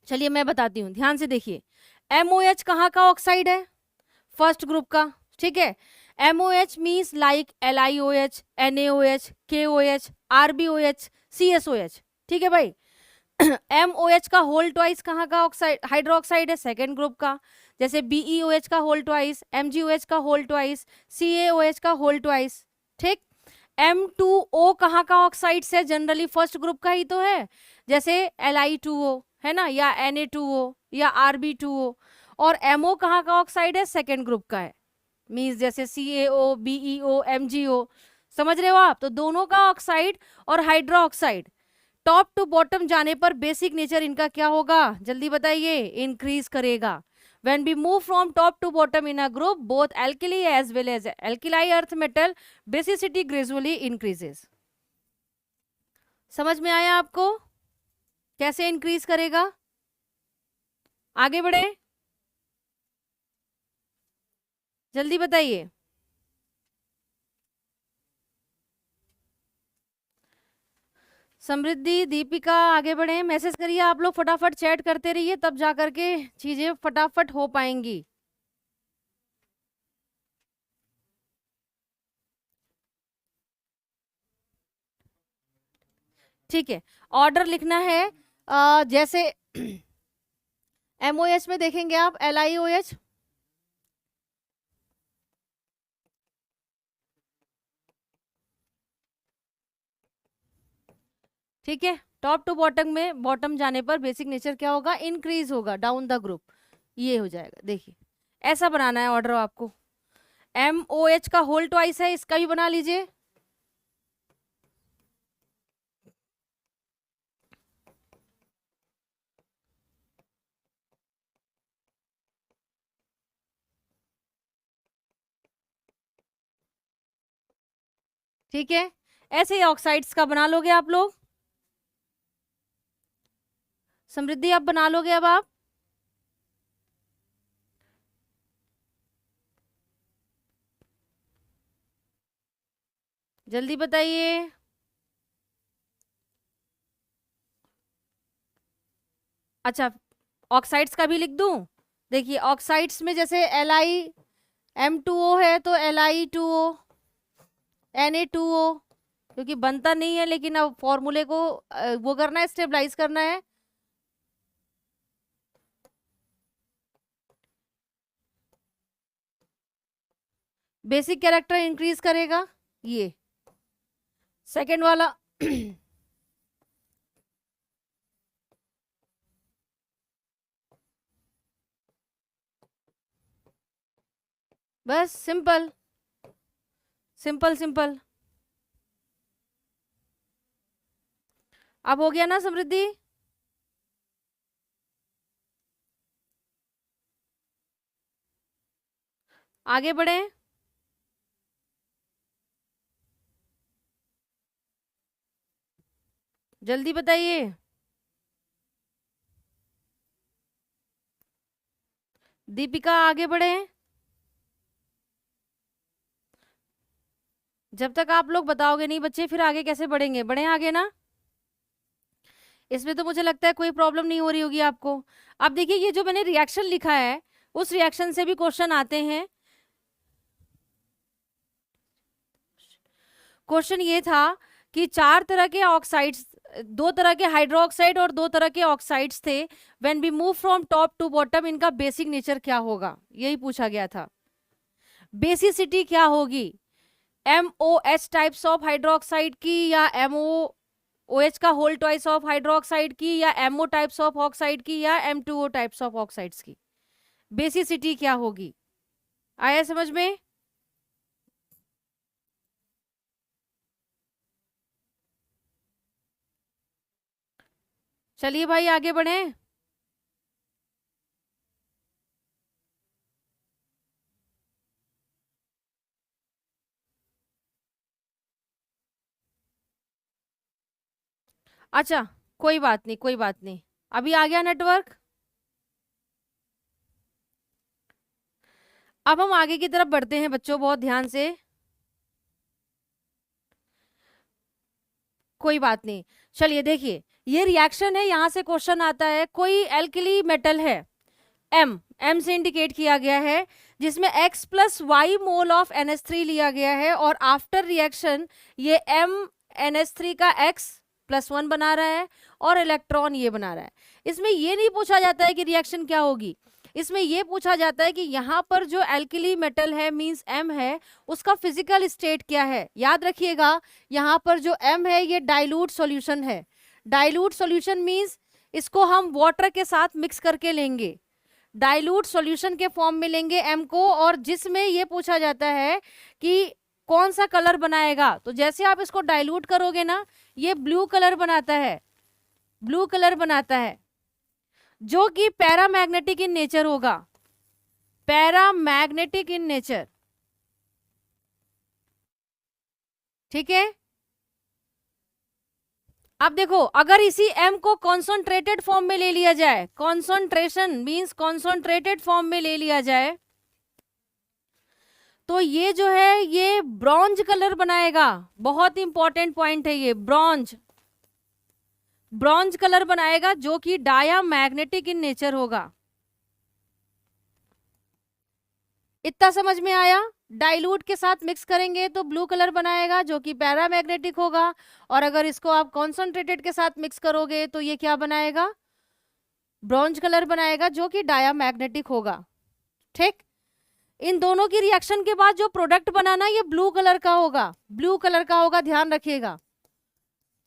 चलिए मैं बताती हूँ, ध्यान से देखिए। MOH कहाँ का ऑक्साइड है? फर्स्ट ग्रुप का। ठीक है, MOH means like LiOH, NaOH, KOH, RbOH, CSOH। ठीक है भाई। MOH का होल ट्वाइस कहाँ का ऑक्साइड, हाइड्रोक्साइड है, सेकेंड ग्रुप का। जैसे BeOH का होल ट्वाइस, MgOH का होल ट्वाइस, CaOH का होल ट्वाइस। ठीक, M2O कहाँ का ऑक्साइड है? जनरली फर्स्ट ग्रुप का ही तो है, जैसे Li2O है ना, या Na2O या Rb2O। और MO कहाँ का ऑक्साइड है? सेकेंड ग्रुप का है, मीन्स जैसे CaO, BeO, MgO। समझ रहे हो आप? तो दोनों का ऑक्साइड और हाइड्रोक्साइड टॉप टू बॉटम जाने पर बेसिक नेचर इनका क्या होगा? जल्दी बताइए, इंक्रीज करेगा। when we move from top to bottom in a group, both alkali as well as alkali earth metal basicity gradually increases। समझ में आया आपको कैसे इंक्रीज करेगा? आगे बढ़े, जल्दी बताइए। समृद्धि, दीपिका आगे बढ़े, मैसेज करिए आप लोग, फटाफट चैट करते रहिए, तब जा करके चीजें फटाफट हो पाएंगी। ठीक है, ऑर्डर लिखना है जैसे MOH में देखेंगे आप LIOH, ठीक है। टॉप टू बॉटम में, बॉटम जाने पर बेसिक नेचर क्या होगा, इंक्रीज होगा डाउन द ग्रुप, ये हो जाएगा। देखिए ऐसा बनाना है ऑर्डर आपको। MOH का होल ट्वाइस है, इसका भी बना लीजिए। ठीक है, ऐसे ही ऑक्साइड्स का बना लोगे आप लोग। समृद्धि आप बना लोगे अब आप? जल्दी बताइए। अच्छा, ऑक्साइड्स का भी लिख दूं? देखिए ऑक्साइड्स में जैसे LiM2O है तो Li2O, Na2O, क्योंकि बनता नहीं है लेकिन अब फॉर्मूले को वो करना है, स्टेबलाइज करना है। बेसिक कैरेक्टर इंक्रीज करेगा ये सेकंड वाला। बस सिंपल सिंपल सिंपल। अब हो गया ना समृद्धि? आगे बढ़े, जल्दी बताइए। दीपिका आगे बढ़े, जब तक आप लोग बताओगे नहीं बच्चे फिर आगे कैसे बढ़ेंगे? बढ़े आगे ना। इसमें तो मुझे लगता है कोई प्रॉब्लम नहीं हो रही होगी आपको। अब देखिए ये जो मैंने रिएक्शन लिखा है उस रिएक्शन से भी क्वेश्चन आते हैं। क्वेश्चन ये था कि 4 तरह के ऑक्साइड्स, 2 तरह के हाइड्रोक्साइड और 2 तरह के ऑक्साइड्स थे, when we move from top to bottom इनका बेसिक नेचर क्या होगा, यही पूछा गया था। बेसिसिटी क्या होगी, MOH टाइप्स ऑफ हाइड्रोक्साइड की या MOOH का होल ट्वाइस ऑफ हाइड्रोक्साइड की या MO टाइप्स ऑफ ऑक्साइड की या M2O टाइप्स ऑफ ऑक्साइड्स की बेसिसिटी क्या होगी? आया समझ में? चलिए भाई आगे बढ़े। अच्छा कोई बात नहीं, कोई बात नहीं, अभी आ गया नेटवर्क। अब हम आगे की तरफ बढ़ते हैं बच्चों, बहुत ध्यान से। कोई बात नहीं, चलिए देखिए ये रिएक्शन है, यहां से क्वेश्चन आता है। कोई एल्कली मेटल है M से इंडिकेट किया गया है, जिसमें X plus Y mole of NH3 लिया गया है और आफ्टर रिएक्शन ये M NH3 का X प्लस 1 बना रहा है और इलेक्ट्रॉन ये बना रहा है। इसमें ये नहीं पूछा जाता है कि रिएक्शन क्या होगी, इसमें ये पूछा जाता है कि यहाँ पर जो एल्कली मेटल है मींस M है, उसका फिजिकल स्टेट क्या है। याद रखिएगा यहाँ पर जो M है ये डाइल्यूट सॉल्यूशन है। डाइल्यूट सॉल्यूशन मींस इसको हम वाटर के साथ मिक्स करके लेंगे, डाइल्यूट सॉल्यूशन के फॉर्म में लेंगे M को, और जिसमें ये पूछा जाता है कि कौन सा कलर बनाएगा। तो जैसे आप इसको डाइल्यूट करोगे ना, ये ब्लू कलर बनाता है, ब्लू कलर बनाता है, जो कि पैरामैग्नेटिक इन नेचर होगा, पैरामैग्नेटिक इन नेचर। ठीक है, अब देखो अगर इसी M को कॉन्सोन्ट्रेटेड फॉर्म में ले लिया जाए, कॉन्सोन्ट्रेशन मींस कॉन्सोन्ट्रेटेड फॉर्म में ले लिया जाए, तो ये जो है ये ब्रॉन्ज कलर बनाएगा। बहुत इंपॉर्टेंट पॉइंट है ये, ब्रॉन्ज। ब्रॉन्ज कलर बनाएगा जो कि डायामैग्नेटिक इन नेचर होगा। इतना समझ में आया? डाइल्यूट के साथ मिक्स करेंगे तो ब्लू कलर बनाएगा जो कि पैरामैग्नेटिक होगा, और अगर इसको आप कॉन्सेंट्रेटेड के साथ मिक्स करोगे तो ये क्या बनाएगा? ब्रॉन्ज कलर बनाएगा जो कि डायामैग्नेटिक होगा। ठीक, इन दोनों की रिएक्शन के बाद जो प्रोडक्ट बनाना ये ब्लू कलर का होगा, ब्लू कलर का होगा, ध्यान रखिएगा।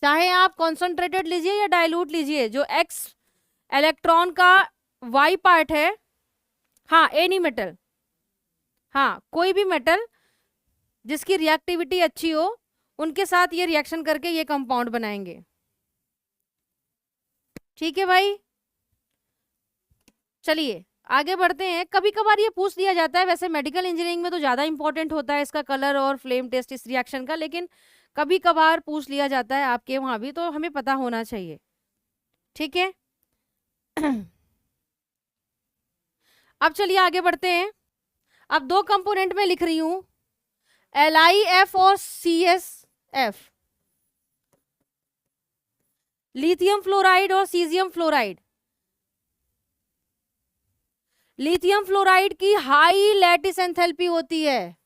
चाहे आप कॉन्सेंट्रेटेड लीजिए या डाइल्यूट लीजिए, जो एक्स इलेक्ट्रॉन का वाई पार्ट है, हाँ एनी मेटल, हाँ कोई भी मेटल जिसकी रिएक्टिविटी अच्छी हो उनके साथ ये रिएक्शन करके ये कंपाउंड बनाएंगे। ठीक है भाई, चलिए आगे बढ़ते हैं। कभी कभार ये पूछ दिया जाता है, वैसे मेडिकल इंजीनियरिंग में तो ज़्यादा इंपॉर्टेंट होता है इसका कलर और फ्लेम टेस्ट इस रिएक्शन का, लेकिन कभी कभार पूछ लिया जाता है आपके वहाँ भी, तो हमें पता होना चाहिए। ठीक है अब चलिए आगे बढ़ते हैं। अब दो कंपोनेंट में लिख रही हूं, LiF और CsF, लिथियम फ्लोराइड और सीजियम फ्लोराइड। लिथियम फ्लोराइड की हाई लैटिस एंथैल्पी होती है,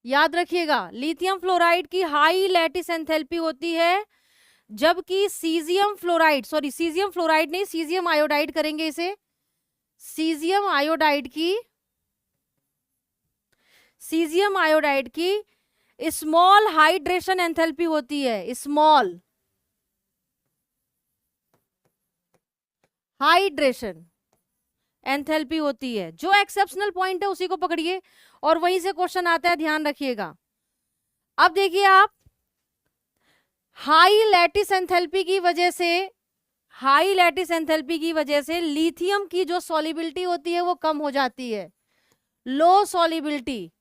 याद रखिएगा, लिथियम फ्लोराइड की हाई लैटिस एंथैल्पी होती है, जबकि caesium fluoride, sorry caesium fluoride नहीं, सीजियम आयोडाइड करेंगे इसे, सीजियम आयोडाइड की स्मॉल हाइड्रेशन एंथैल्पी होती है, स्मॉल हाइड्रेशन एंथैल्पी होती है। जो एक्सेप्शनल पॉइंट है उसी को पकड़िए और वहीं से क्वेश्चन आता है, ध्यान रखिएगा। अब देखिए आप, हाई लैटिस एंथैल्पी की वजह से लिथियम की जो सॉल्युबिलिटी होती है वो कम हो जाती है, लो सॉल्युबिलिटी,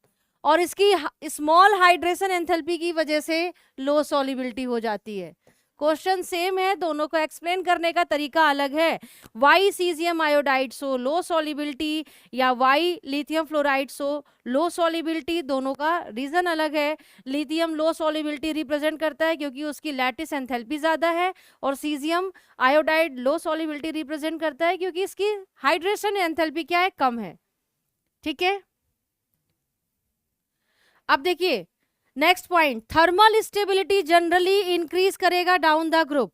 और इसकी स्मॉल हाइड्रेशन एंथैल्पी की वजह से लो सॉल्युबिलिटी हो जाती है। क्वेश्चन सेम है, दोनों को एक्सप्लेन करने का तरीका अलग है। वाई सीजियम आयोडाइड सो लो सॉल्युबिलिटी या why lithium fluoride so low solubility, दोनों का रीजन अलग है। लिथियम लो सॉल्युबिलिटी रिप्रेजेंट करता है क्योंकि उसकी लैटिस एंथैल्पी ज्यादा है, और सीजियम आयोडाइड लो सॉल्युबिलिटी रिप्रेजेंट करता है क्योंकि इसकी हाइड्रेशन एंथैल्पी क्या है, कम है। ठीक है, अब देखिए next point, thermal stability generally increase करेगा down the group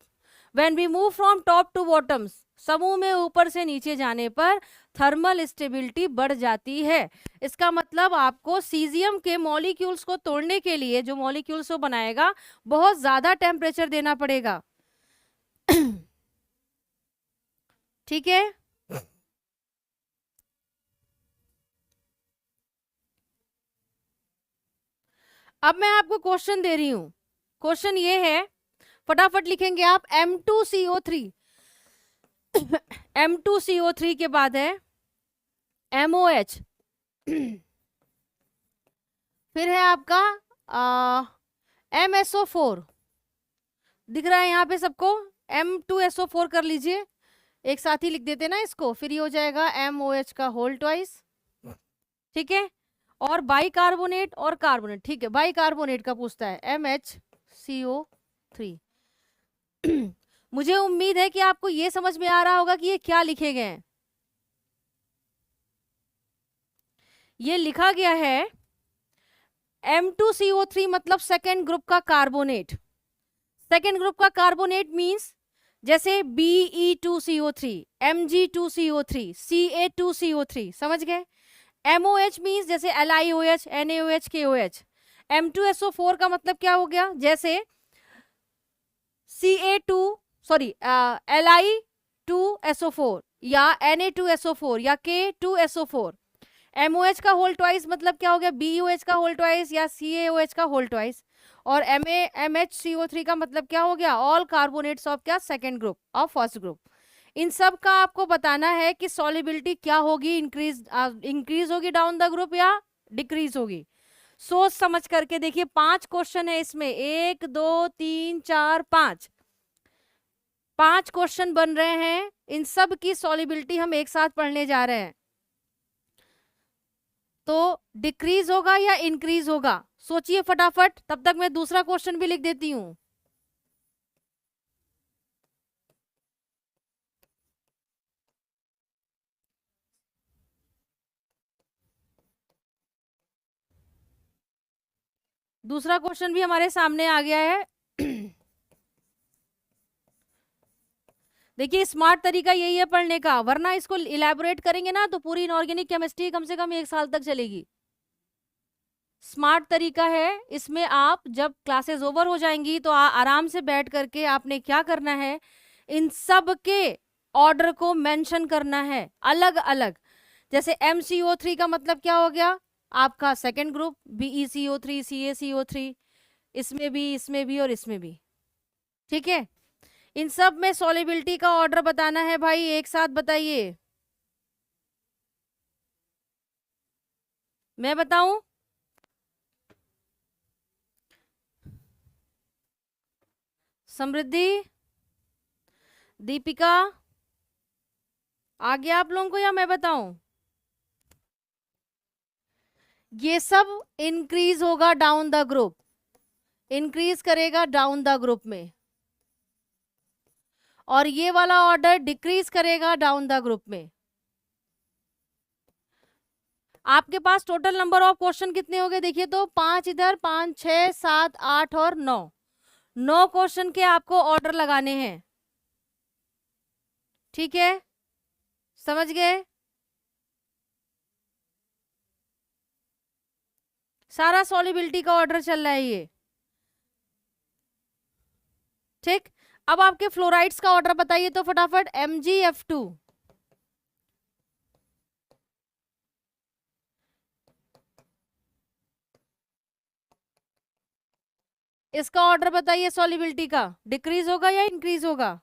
when we move from top to bottoms. समूह में ऊपर से नीचे जाने पर थर्मल स्टेबिलिटी बढ़ जाती है। इसका मतलब आपको सीजियम के मॉलिक्यूल्स को तोड़ने के लिए जो मॉलिक्यूल्स वो बनाएगा बहुत ज्यादा टेम्परेचर देना पड़ेगा। ठीक है, अब मैं आपको क्वेश्चन दे रही हूं। क्वेश्चन ये है, फटाफट लिखेंगे आप, M2CO3 M2CO3 के बाद है MOH, फिर है आपका MSO4, दिख रहा है यहाँ पे सबको, M2SO4 कर लीजिए, एक साथ ही लिख देते ना इसको, फिर ये हो जाएगा MOH का होल ट्वाइस। ठीक है, और बाइकार्बोनेट और कार्बोनेट, ठीक है, बाइकार्बोनेट का पूछता है MHCO3। मुझे उम्मीद है कि आपको ये समझ में आ रहा होगा कि ये क्या लिखे गए हैं। ये लिखा गया है M2CO3 मतलब सेकेंड ग्रुप का कार्बोनेट। सेकेंड ग्रुप का कार्बोनेट मींस जैसे Be2CO3, Mg2CO3, Ca2CO3, समझ गए। MOH मींस जैसे LiOH, NaOH, KOH। M2SO4 का मतलब क्या हो गया, जैसे Li2SO4 या Na2SO4 या K2SO4। MOH का होल ट्वाइस मतलब क्या हो गया, BOH का होल ट्वाइस या CaOH का होल ट्वाइस। और MHCO3 का मतलब क्या हो गया, ऑल कार्बोनेट्स ऑफ क्या, second group of first group. इन सब का आपको बताना है कि सॉल्युबिलिटी क्या होगी, इंक्रीज होगी डाउन द ग्रुप या डिक्रीज होगी। सोच समझ करके देखिए, 5 क्वेश्चन है इसमें, 1 2 3 4 5 क्वेश्चन बन रहे हैं। इन सब की सॉल्युबिलिटी हम एक साथ पढ़ने जा रहे हैं। तो डिक्रीज होगा या इंक्रीज होगा? सोचिए फटाफट, तब तक मैं दूसरा क्वेश्चन भी लिख देती हूं। दूसरा क्वेश्चन भी हमारे सामने आ गया है। देखिए स्मार्ट तरीका यही है पढ़ने का, वरना इसको इलेबोरेट करेंगे ना तो पूरी इनऑर्गेनिक केमिस्ट्री कम से कम 1 साल तक चलेगी। स्मार्ट तरीका है, इसमें आप जब क्लासेस ओवर हो जाएंगी तो आराम से बैठ करके आपने क्या करना है, इन सब के ऑर्डर को मेंशन करना है अलग अलग। जैसे MCO3 का मतलब क्या हो गया? आपका सेकेंड ग्रुप, BeCO3, CaCO3, इसमें भी और इसमें भी। ठीक है, इन सब में सॉलिबिलिटी का ऑर्डर बताना है भाई, एक साथ बताइए। मैं बताऊं? समृद्धि, दीपिका, आ गया आप लोगों को या मैं बताऊं? ये सब इंक्रीज होगा डाउन द ग्रुप, इंक्रीज करेगा डाउन द ग्रुप में, और ये वाला ऑर्डर डिक्रीज करेगा डाउन द ग्रुप में। आपके पास टोटल नंबर ऑफ क्वेश्चन कितने हो गए देखिए तो, 5 इधर, 5, 6, 7, 8 और 9। 9 क्वेश्चन के आपको ऑर्डर लगाने हैं। ठीक है, समझ गए? सारा सॉलिबिलिटी का ऑर्डर चल रहा है ये। ठीक, अब आपके फ्लोराइड्स का ऑर्डर बताइए तो फटाफट। MgF2, इसका ऑर्डर बताइए सॉलिबिलिटी का, डिक्रीज होगा या इंक्रीज होगा?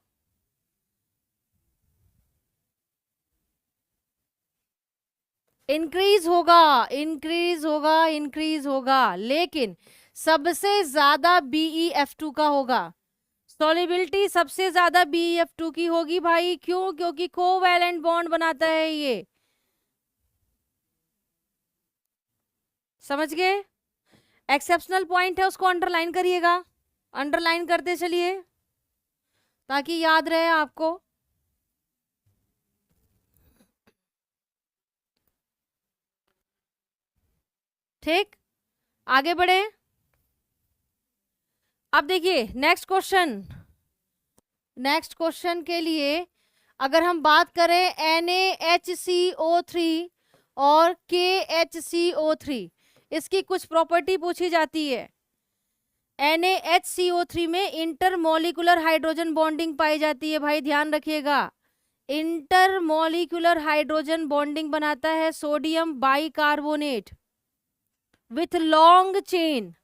इंक्रीज होगा, इंक्रीज होगा, इंक्रीज होगा, लेकिन सबसे ज्यादा BeF2 का होगा। सॉलिबिलिटी सबसे ज्यादा BeF2 की होगी भाई, क्यों? क्योंकि कोवैलेंट बॉन्ड बनाता है ये। समझ गए? एक्सेप्शनल पॉइंट है, उसको अंडरलाइन करिएगा, अंडरलाइन करते चलिए ताकि याद रहे आपको। ठीक, आगे बढ़े। अब देखिए नेक्स्ट क्वेश्चन, नेक्स्ट क्वेश्चन के लिए अगर हम बात करें NaHCO3 और KHCO3, इसकी कुछ प्रॉपर्टी पूछी जाती है। NaHCO3 में इंटरमोलिकुलर हाइड्रोजन बॉन्डिंग पाई जाती है भाई, ध्यान रखिएगा। इंटरमोलिकुलर हाइड्रोजन बॉन्डिंग बनाता है sodium bicarbonate with long chain.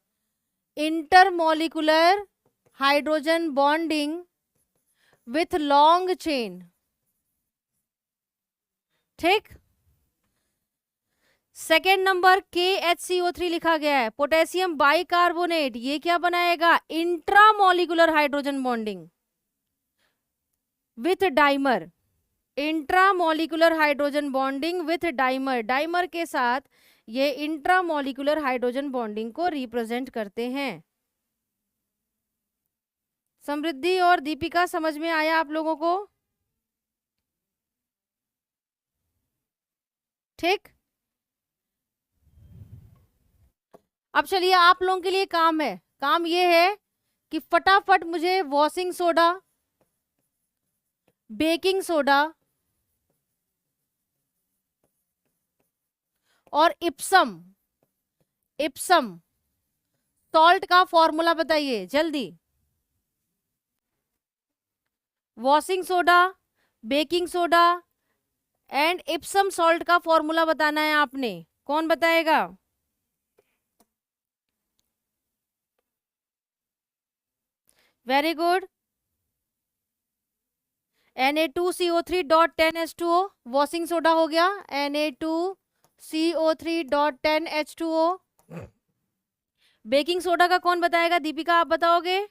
Intermolecular hydrogen bonding with long chain. ठीक, सेकेंड नंबर KHCO3 लिखा गया है, पोटेशियम बाइकार्बोनेट, ये क्या बनाएगा? Intramolecular hydrogen bonding with dimer. Intramolecular hydrogen bonding with dimer, dimer के साथ ये इंट्रामोलिकुलर हाइड्रोजन बॉन्डिंग को रिप्रेजेंट करते हैं। समृद्धि और दीपिका, समझ में आया आप लोगों को? ठीक, अब चलिए आप लोगों के लिए काम है, काम ये है कि फटाफट मुझे वॉशिंग सोडा, बेकिंग सोडा और इप्सम, इप्सम सॉल्ट का फॉर्मूला बताइए जल्दी। Washing soda, baking soda and Epsom salt का फॉर्मूला बताना है आपने, कौन बताएगा? Very good. Na2CO3.10H2O washing soda हो गया, Na2CO3.10H2O। बेकिंग सोडा का कौन बताएगा? दीपिका आप बताओगे?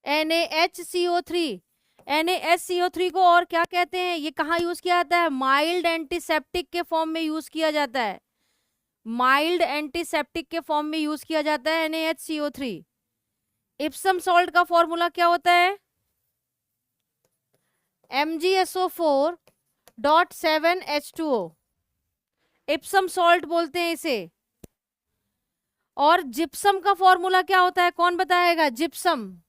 NaHCO3, NaHCO3 को और क्या कहते हैं? ये कहाँ यूज किया जाता है? माइल्ड एंटीसेप्टिक के फॉर्म में यूज किया जाता है। माइल्ड एंटीसेप्टिक के फॉर्म में यूज किया जाता है NaHCO3। इप्सम सॉल्ट का फॉर्मूला क्या होता है? MgSO4.7H2O, इप्सम सॉल्ट बोलते हैं इसे। और जिप्सम का फॉर्मूला क्या होता है? कौन बताएगा? जिप्सम,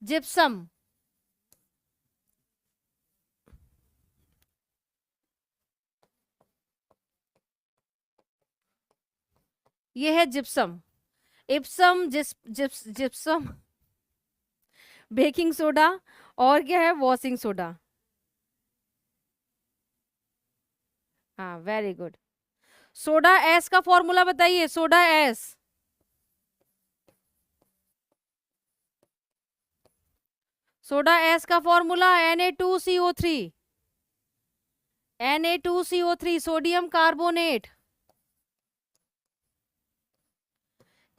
जिप्सम ये है gypsum. Epson, gypsum, baking soda, और क्या है? Washing soda. हाँ, वेरी गुड। सोडा एस का फॉर्मूला बताइए। सोडा एस, सोडा एस का formula Na2CO3, Na2CO3, sodium carbonate.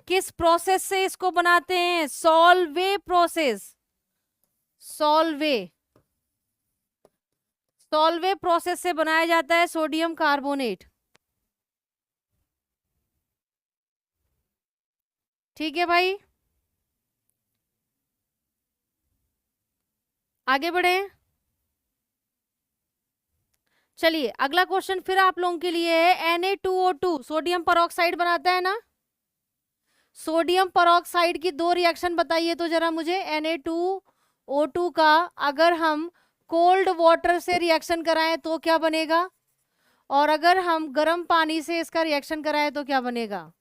किस प्रोसेस से इसको बनाते हैं? Solvay process, Solvay, Solvay process से बनाया जाता है सोडियम कार्बोनेट। ठीक है भाई, आगे बढ़े। चलिए अगला क्वेश्चन फिर आप लोगों के लिए है। Na2O2 सोडियम परऑक्साइड बनाता है ना? सोडियम परऑक्साइड की दो रिएक्शन बताइए तो जरा मुझे। Na2O2 का अगर हम कोल्ड वाटर से रिएक्शन कराएं तो क्या बनेगा, और अगर हम गर्म पानी से इसका रिएक्शन कराएं तो क्या बनेगा?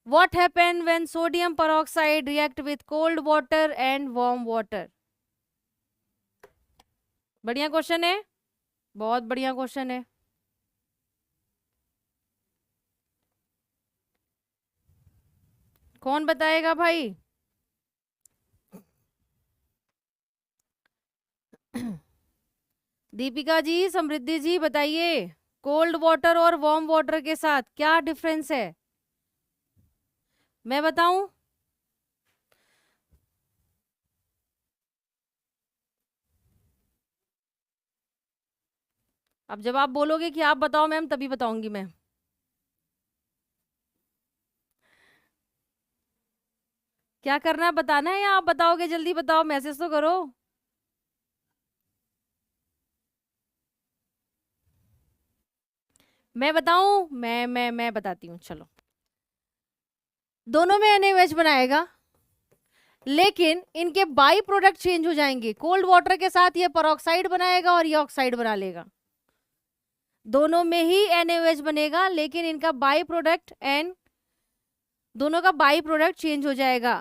What happen when sodium peroxide react with cold water and warm water? बढ़िया क्वेश्चन है, बहुत बढ़िया क्वेश्चन है। कौन बताएगा भाई? दीपिका जी, समृद्धि जी बताइए, कोल्ड वाटर और वार्म वाटर के साथ क्या डिफरेंस है? मैं बताऊं? अब जब आप बोलोगे कि आप बताओ मैम, तभी बताऊंगी मैं। क्या करना है, बताना है, या आप बताओगे? जल्दी बताओ, मैसेज तो करो। मैं बताऊं? मैं बताती हूँ, चलो। दोनों में NaOH बनाएगा, लेकिन इनके बाई प्रोडक्ट चेंज हो जाएंगे। कोल्ड वाटर के साथ ये परऑक्साइड बनाएगा और ये ऑक्साइड बना लेगा। दोनों में ही NaOH बनेगा, लेकिन इनका बाई प्रोडक्ट एंड दोनों का बाई प्रोडक्ट चेंज हो जाएगा।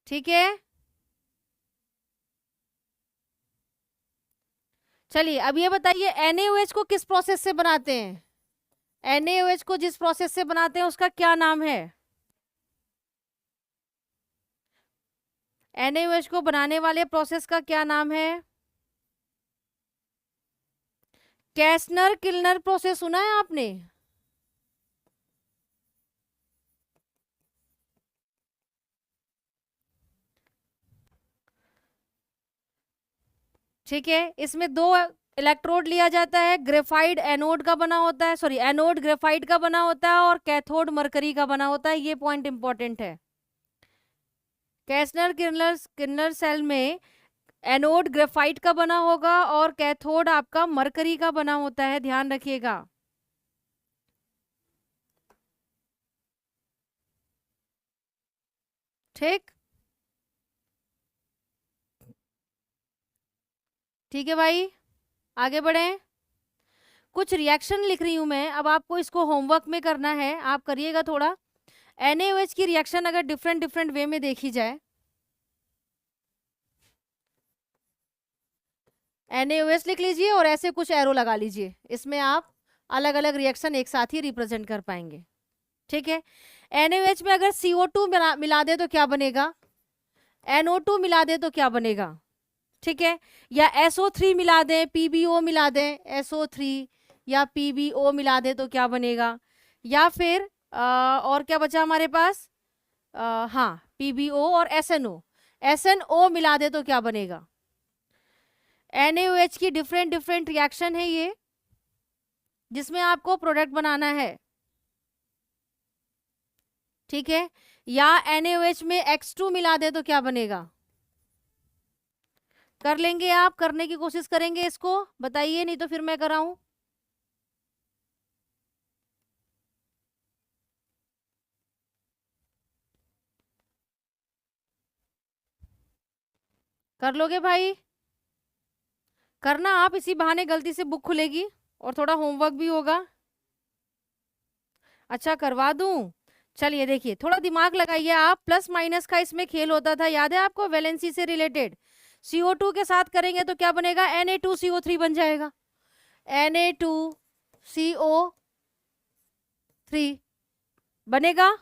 ठीक है, चलिए अब ये बताइए NaOH को किस प्रोसेस से बनाते हैं? NaOH को जिस प्रोसेस से बनाते हैं उसका क्या नाम है? NaOH को बनाने वाले प्रोसेस का क्या नाम है? कैस्नर किल्नर प्रोसेस सुना है आपने? ठीक है, इसमें दो इलेक्ट्रोड लिया जाता है। ग्रेफाइट एनोड का बना होता है, सॉरी, एनोड ग्रेफाइट का बना होता है और कैथोड मरकरी का बना होता है। ये पॉइंट इंपॉर्टेंट है। कैस्नर किर्नर सेल में एनोड ग्रेफाइट का बना होगा और कैथोड आपका मरकरी का बना होता है, ध्यान रखिएगा। ठीक, ठीक है भाई, आगे बढ़े। कुछ रिएक्शन लिख रही हूं मैं, अब आपको इसको होमवर्क में करना है, आप करिएगा थोड़ा। NaOH की रिएक्शन अगर डिफरेंट डिफरेंट वे में देखी जाए, NaOH लिख लीजिए और ऐसे कुछ एरो लगा लीजिए, इसमें आप अलग अलग रिएक्शन एक साथ ही रिप्रेजेंट कर पाएंगे। ठीक है, NaOH में अगर CO2 मिला दे तो क्या बनेगा? NO2 मिला दे तो क्या बनेगा? ठीक है, या SO3 मिला दें, PbO मिला दें, SO3 या PbO मिला दे तो क्या बनेगा, या फिर और क्या बचा हमारे पास, हाँ PbO और SNO मिला दे तो क्या बनेगा। NaOH की डिफरेंट डिफरेंट रिएक्शन है ये, जिसमें आपको प्रोडक्ट बनाना है, ठीक है। या NaOH में X2 मिला दे तो क्या बनेगा, कर लेंगे आप, करने की कोशिश करेंगे इसको, बताइए, नहीं तो फिर मैं कराऊं। कर लोगे भाई, करना आप, इसी बहाने गलती से बुक खुलेगी और थोड़ा होमवर्क भी होगा। अच्छा करवा दूं, चलिए देखिए, थोड़ा दिमाग लगाइए आप, प्लस माइनस का इसमें खेल होता था, याद है आपको, वैलेंसी से रिलेटेड। CO2 के साथ करेंगे तो क्या बनेगा, Na2CO3 बन जाएगा, Na2CO3 बनेगा,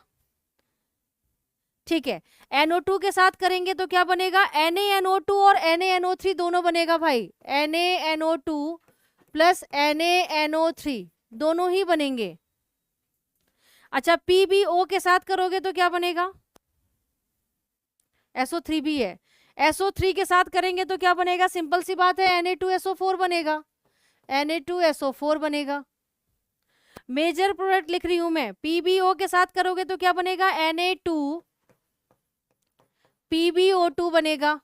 ठीक है। NO2 के साथ करेंगे तो क्या बनेगा, NaNO2 और NaNO3 दोनों बनेगा भाई, NaNO2 प्लस NaNO3 दोनों ही बनेंगे। अच्छा PbO के साथ करोगे तो क्या बनेगा, SO3 भी है, SO3 के साथ करेंगे तो क्या बनेगा, सिंपल सी बात है, Na2SO4 बनेगा, Na2SO4 बनेगा। मेजर प्रोडक्ट लिख रही हूं मैं, PbO के साथ करोगे तो क्या बनेगा, Na2PbO2 बनेगा।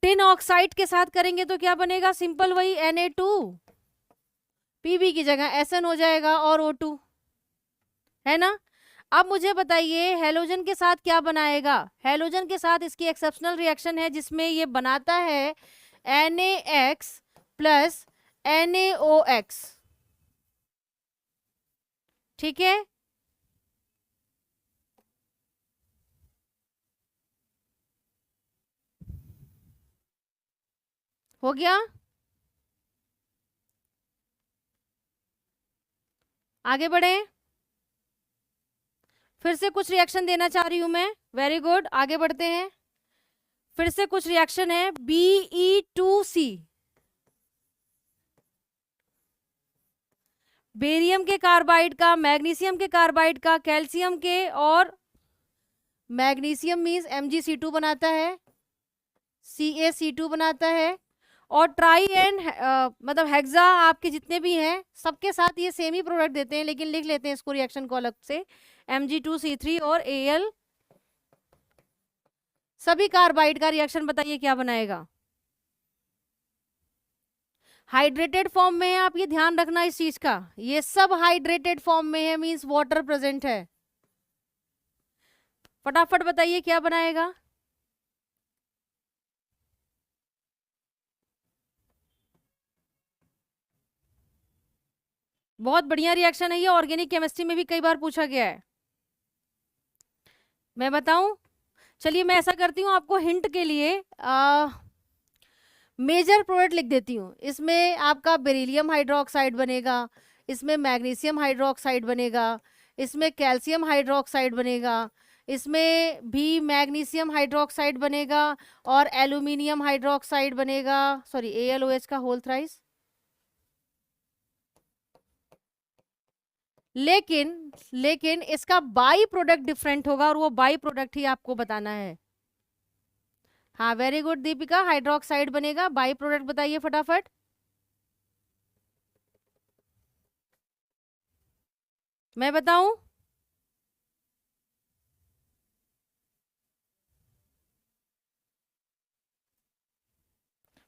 टिन ऑक्साइड के साथ करेंगे तो क्या बनेगा, सिंपल वही, Na2 Pb की जगह SN हो जाएगा और O2, है ना। अब मुझे बताइए हेलोजन के साथ क्या बनाएगा, हेलोजन के साथ इसकी एक्सेप्शनल रिएक्शन है जिसमें ये बनाता है NaX प्लस NaOX, ठीक है। हो गया, आगे बढ़े, फिर से कुछ रिएक्शन देना चाह रही हूं मैं, वेरी गुड, आगे बढ़ते हैं। फिर से कुछ रिएक्शन है, Be2C, बेरियम के कार्बाइड का, मैग्नीशियम के कार्बाइड का, कैल्शियम के, और मैग्नीशियम मीन्स Mgc2 बनाता है, CaC2 बनाता है, और ट्राई एंड मतलब हेक्सा आपके जितने भी हैं सबके साथ ये सेम ही प्रोडक्ट देते हैं, लेकिन लिख लेते हैं इसको रिएक्शन को अलग से, Mg2C3 और Al, सभी कार्बाइड का रिएक्शन बताइए क्या बनाएगा। हाइड्रेटेड फॉर्म में है, आप ये ध्यान रखना इस चीज का, ये सब हाइड्रेटेड फॉर्म में है, मींस वाटर प्रेजेंट है। फटाफट बताइए क्या बनाएगा, बहुत बढ़िया रिएक्शन है ये, ऑर्गेनिक केमिस्ट्री में भी कई बार पूछा गया है, मैं बताऊं। चलिए मैं ऐसा करती हूँ, आपको हिंट के लिए मेजर प्रोडक्ट लिख देती हूँ, इसमें आपका बेरिलियम हाइड्रोक्साइड बनेगा, इसमें मैग्नीशियम हाइड्रोक्साइड बनेगा, इसमें कैल्शियम हाइड्रोक्साइड बनेगा, इसमें भी मैग्नीशियम हाइड्रोक्साइड बनेगा, और एल्यूमिनियम हाइड्रोक्साइड बनेगा, सॉरी AlOH का होल थ्राइस। लेकिन इसका बाई प्रोडक्ट डिफरेंट होगा, और वो बाई प्रोडक्ट ही आपको बताना है। हाँ वेरी गुड दीपिका, हाइड्रोक्साइड बनेगा, बाई प्रोडक्ट बताइए फटाफट। मैं बताऊं,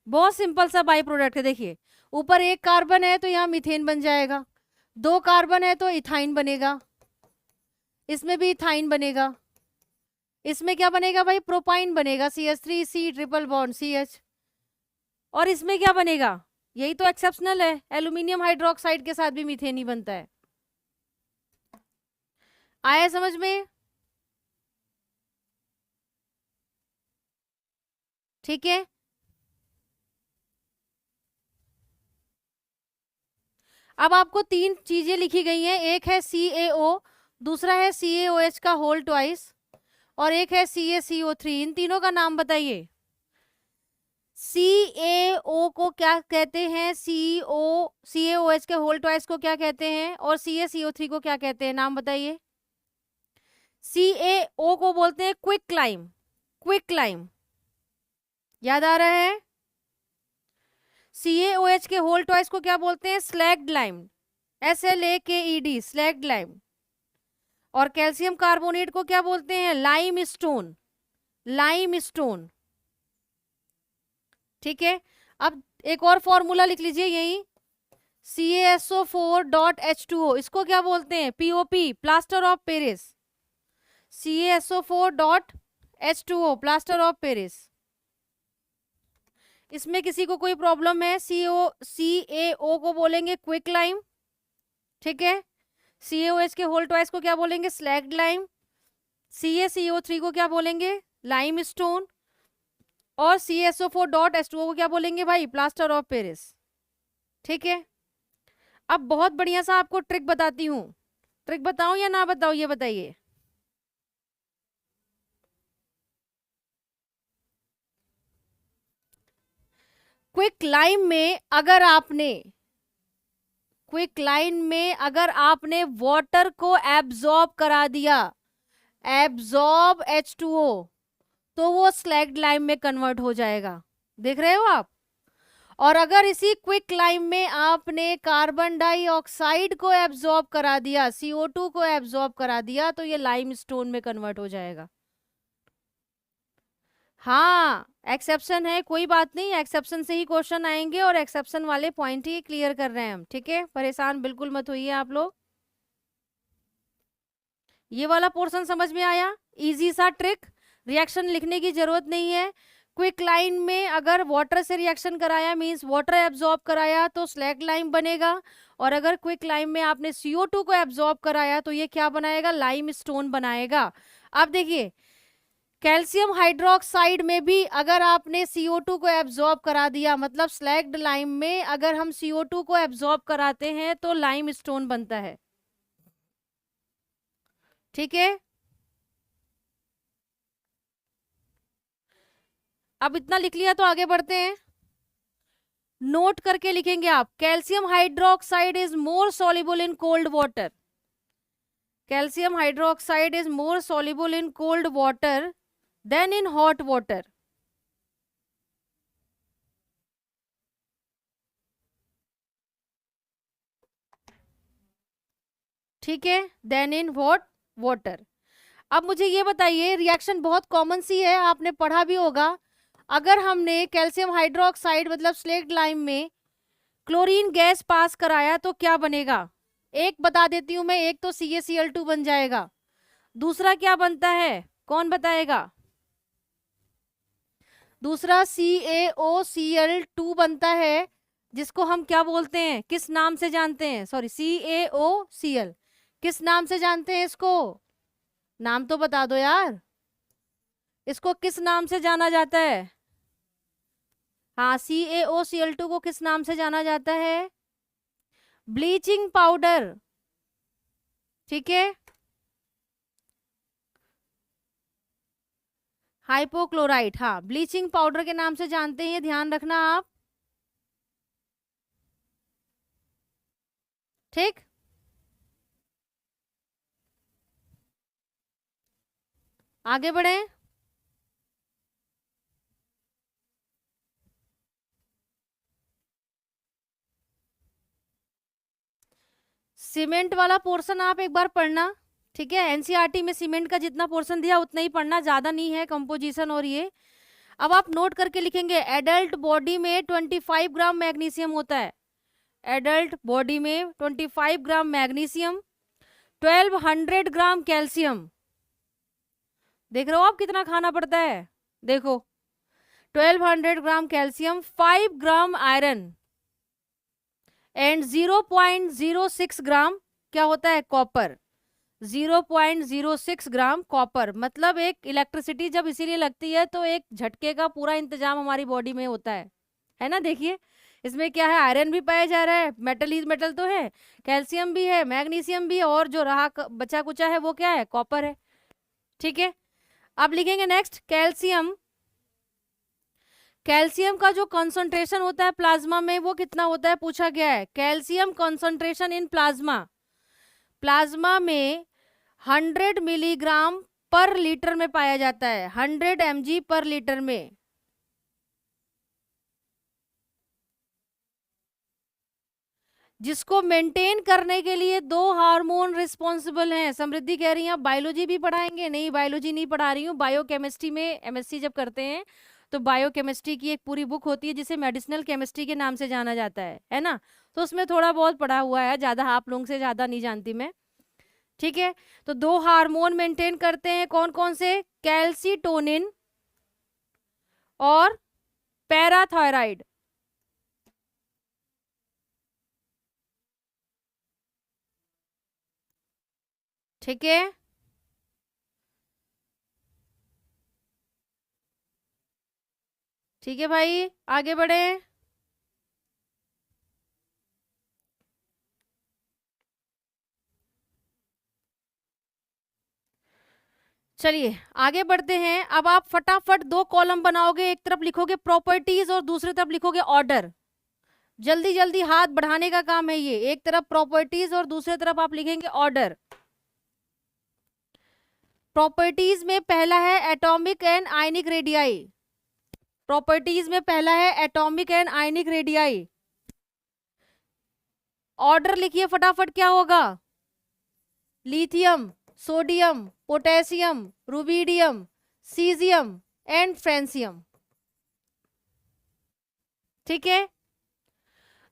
बहुत सिंपल सा बाई प्रोडक्ट है, देखिए ऊपर एक कार्बन है तो यहाँ मीथेन बन जाएगा, दो कार्बन है तो इथाइन बनेगा, इसमें भी इथाइन बनेगा, इसमें क्या बनेगा भाई, प्रोपाइन बनेगा, CH3C ट्रिपल बॉन्ड CH, और इसमें क्या बनेगा, यही तो एक्सेप्शनल है, एल्यूमिनियम हाइड्रोक्साइड के साथ भी मीथेन ही बनता है। आया समझ में, ठीक है। अब आपको तीन चीजें लिखी गई हैं, एक है CaO, दूसरा है CaOH का होल ट्वाइस, और एक है CaCO3, इन तीनों का नाम बताइए। CaO को क्या कहते हैं? CaOH के होल ट्वाइस को क्या कहते हैं? और CaCO3 को क्या कहते हैं? नाम बताइए। CaO को बोलते हैं क्विक क्लाइम। क्विक क्लाइम याद आ रहा है? CaOH के होल ट्वाइस को क्या बोलते हैं? Slagged lime. SLAKED, slagged lime. और कैल्शियम कार्बोनेट को क्या बोलते हैं? Lime stone. लाइम स्टोन, ठीक है। अब एक और फॉर्मूला लिख लीजिए यही, CaSO4.H2O, इसको क्या बोलते हैं? POP, plaster of Paris. CaSO4.H2O, plaster of Paris. इसमें किसी को कोई प्रॉब्लम है? CaO को बोलेंगे क्विक लाइम, ठीक है। CaOH के होल ट्वाइस को क्या बोलेंगे? Slagged lime. CaCO3 को क्या बोलेंगे? Lime stone. और CaSO4.H2O को क्या बोलेंगे भाई? प्लास्टर ऑफ पेरिस, ठीक है। अब बहुत बढ़िया सा आपको ट्रिक बताती हूँ। ट्रिक बताऊं या ना बताऊं, ये बताइए। क्विक लाइम में अगर आपने वाटर को एब्जॉर्ब करा दिया, एब्जॉर्ब H2O, तो वो स्लैग्ड लाइम में कन्वर्ट हो जाएगा। देख रहे हो आप? और अगर इसी क्विक लाइम में आपने कार्बन डाइऑक्साइड को एब्जॉर्ब करा दिया, CO2 को एब्जॉर्ब करा दिया, तो ये लाइम स्टोन में कन्वर्ट हो जाएगा। हाँ, एक्सेप्शन है, कोई बात नहीं, एक्सेप्शन से ही क्वेश्चन आएंगे और एक्सेप्शन वाले पॉइंट ही क्लियर कर रहे हैं हम, ठीक है। परेशान बिल्कुल मत होइए आप लोग। ये वाला पोर्शन समझ में आया? इजी सा ट्रिक, रिएक्शन लिखने की जरूरत नहीं है। क्विक लाइन में अगर वाटर से रिएक्शन कराया, मींस वाटर एब्जॉर्ब कराया, तो स्लैग लाइम बनेगा। और अगर क्विक लाइम में आपने CO2 को एब्जॉर्ब कराया, तो ये क्या बनाएगा? लाइम स्टोन बनाएगा। अब देखिए, कैल्शियम हाइड्रोक्साइड में भी अगर आपने CO2 को एब्जॉर्ब करा दिया, मतलब स्लैग्ड लाइम में अगर हम CO2 को एब्जॉर्ब कराते हैं, तो लाइम स्टोन बनता है, ठीक है। अब इतना लिख लिया तो आगे बढ़ते हैं। नोट करके लिखेंगे आप, calcium hydroxide is more soluble in cold water. Calcium hydroxide is more soluble in cold water than in hot water. ठीक है, देन इन हॉट वाटर। अब मुझे ये बताइए, रिएक्शन बहुत कॉमन सी है, आपने पढ़ा भी होगा। अगर हमने कैल्शियम हाइड्रोक्साइड मतलब स्लेक्ट लाइम में क्लोरीन गैस पास कराया, तो क्या बनेगा? एक बता देती हूं मैं, एक तो CaCl2 बन जाएगा, दूसरा क्या बनता है? कौन बताएगा? दूसरा CaOCl2 बनता है, जिसको हम क्या बोलते हैं? किस नाम से जानते हैं? सॉरी, CaOCl किस नाम से जानते हैं इसको? नाम तो बता दो यार, इसको किस नाम से जाना जाता है? हाँ, CaOCl2 को किस नाम से जाना जाता है? ब्लीचिंग पाउडर, ठीक है। हाइपोक्लोराइट, हाँ, ब्लीचिंग पाउडर के नाम से जानते हैं, ध्यान रखना आप, ठीक। आगे बढ़े। सीमेंट वाला पोर्शन आप एक बार पढ़ना, ठीक है। एनसीईआरटी में सीमेंट का जितना पोर्शन दिया उतना ही पढ़ना, ज्यादा नहीं है कंपोजिशन और ये। अब आप नोट करके लिखेंगे, एडल्ट बॉडी में 25 ग्राम मैग्नीशियम होता है। एडल्ट बॉडी में 25 ग्राम मैग्नीशियम, 1200 ग्राम कैल्शियम। देख रहे हो आप कितना खाना पड़ता है? देखो, 1200 ग्राम कैल्शियम, 5 ग्राम आयरन एंड 0.06 ग्राम क्या होता है? कॉपर। 0.06 ग्राम कॉपर, मतलब एक इलेक्ट्रिसिटी जब इसीलिए लगती है तो एक झटके का पूरा इंतजाम हमारी बॉडी में होता है ना। देखिए, इसमें क्या है? आयरन भी पाया जा रहा है, मेटल ही मेटल तो है, कैल्शियम भी है, मैग्नीशियम भी है, और जो रहा बचा कुचा है वो क्या है? कॉपर है, ठीक है। अब लिखेंगे नेक्स्ट, कैल्शियम। कैल्शियम का जो कंसंट्रेशन होता है प्लाज्मा में वो कितना होता है पूछा गया है। Calcium concentration in plasma, plasma में 100 मिलीग्राम पर लीटर में पाया जाता है, 100 mg पर लीटर में। जिसको मेंटेन करने के लिए 2 हार्मोन रिस्पॉन्सिबल हैं। समृद्धि कह रही है बायोलॉजी भी पढ़ाएंगे, नहीं बायोलॉजी नहीं पढ़ा रही हूँ, बायोकेमिस्ट्री में एमएससी जब करते हैं तो बायोकेमिस्ट्री की एक पूरी बुक होती है जिसे मेडिसिनल केमिस्ट्री के नाम से जाना जाता है ना। तो उसमें थोड़ा बहुत पढ़ा हुआ है, ज्यादा आप लोगों से ज्यादा नहीं जानती मैं, ठीक है। तो 2 हार्मोन मेंटेन करते हैं, कौन कौन से, कैल्सीटोनिन और पैराथायराइड। ठीक है, ठीक है भाई, आगे बढ़े। चलिए आगे बढ़ते हैं। अब आप फटाफट 2 कॉलम बनाओगे, एक तरफ लिखोगे प्रॉपर्टीज और दूसरी तरफ लिखोगे ऑर्डर। जल्दी जल्दी हाथ बढ़ाने का काम है ये, एक तरफ प्रॉपर्टीज और दूसरी तरफ आप लिखेंगे ऑर्डर। प्रॉपर्टीज में पहला है atomic and ionic radii, properties में पहला है atomic and ionic radii. Order लिखिए फटाफट, क्या होगा, lithium, sodium, potassium, rubidium, caesium and francium. ठीक है,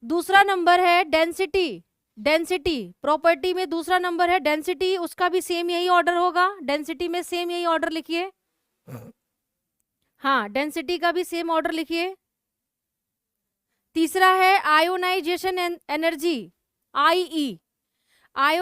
दूसरा नंबर है डेंसिटी, डेंसिटी प्रॉपर्टी में दूसरा नंबर है डेंसिटी, उसका भी सेम यही ऑर्डर होगा, डेंसिटी में सेम यही ऑर्डर लिखिए। हाँ, डेंसिटी का भी सेम ऑर्डर लिखिए। तीसरा है आयोनाइजेशन एनर्जी, आईई, आयो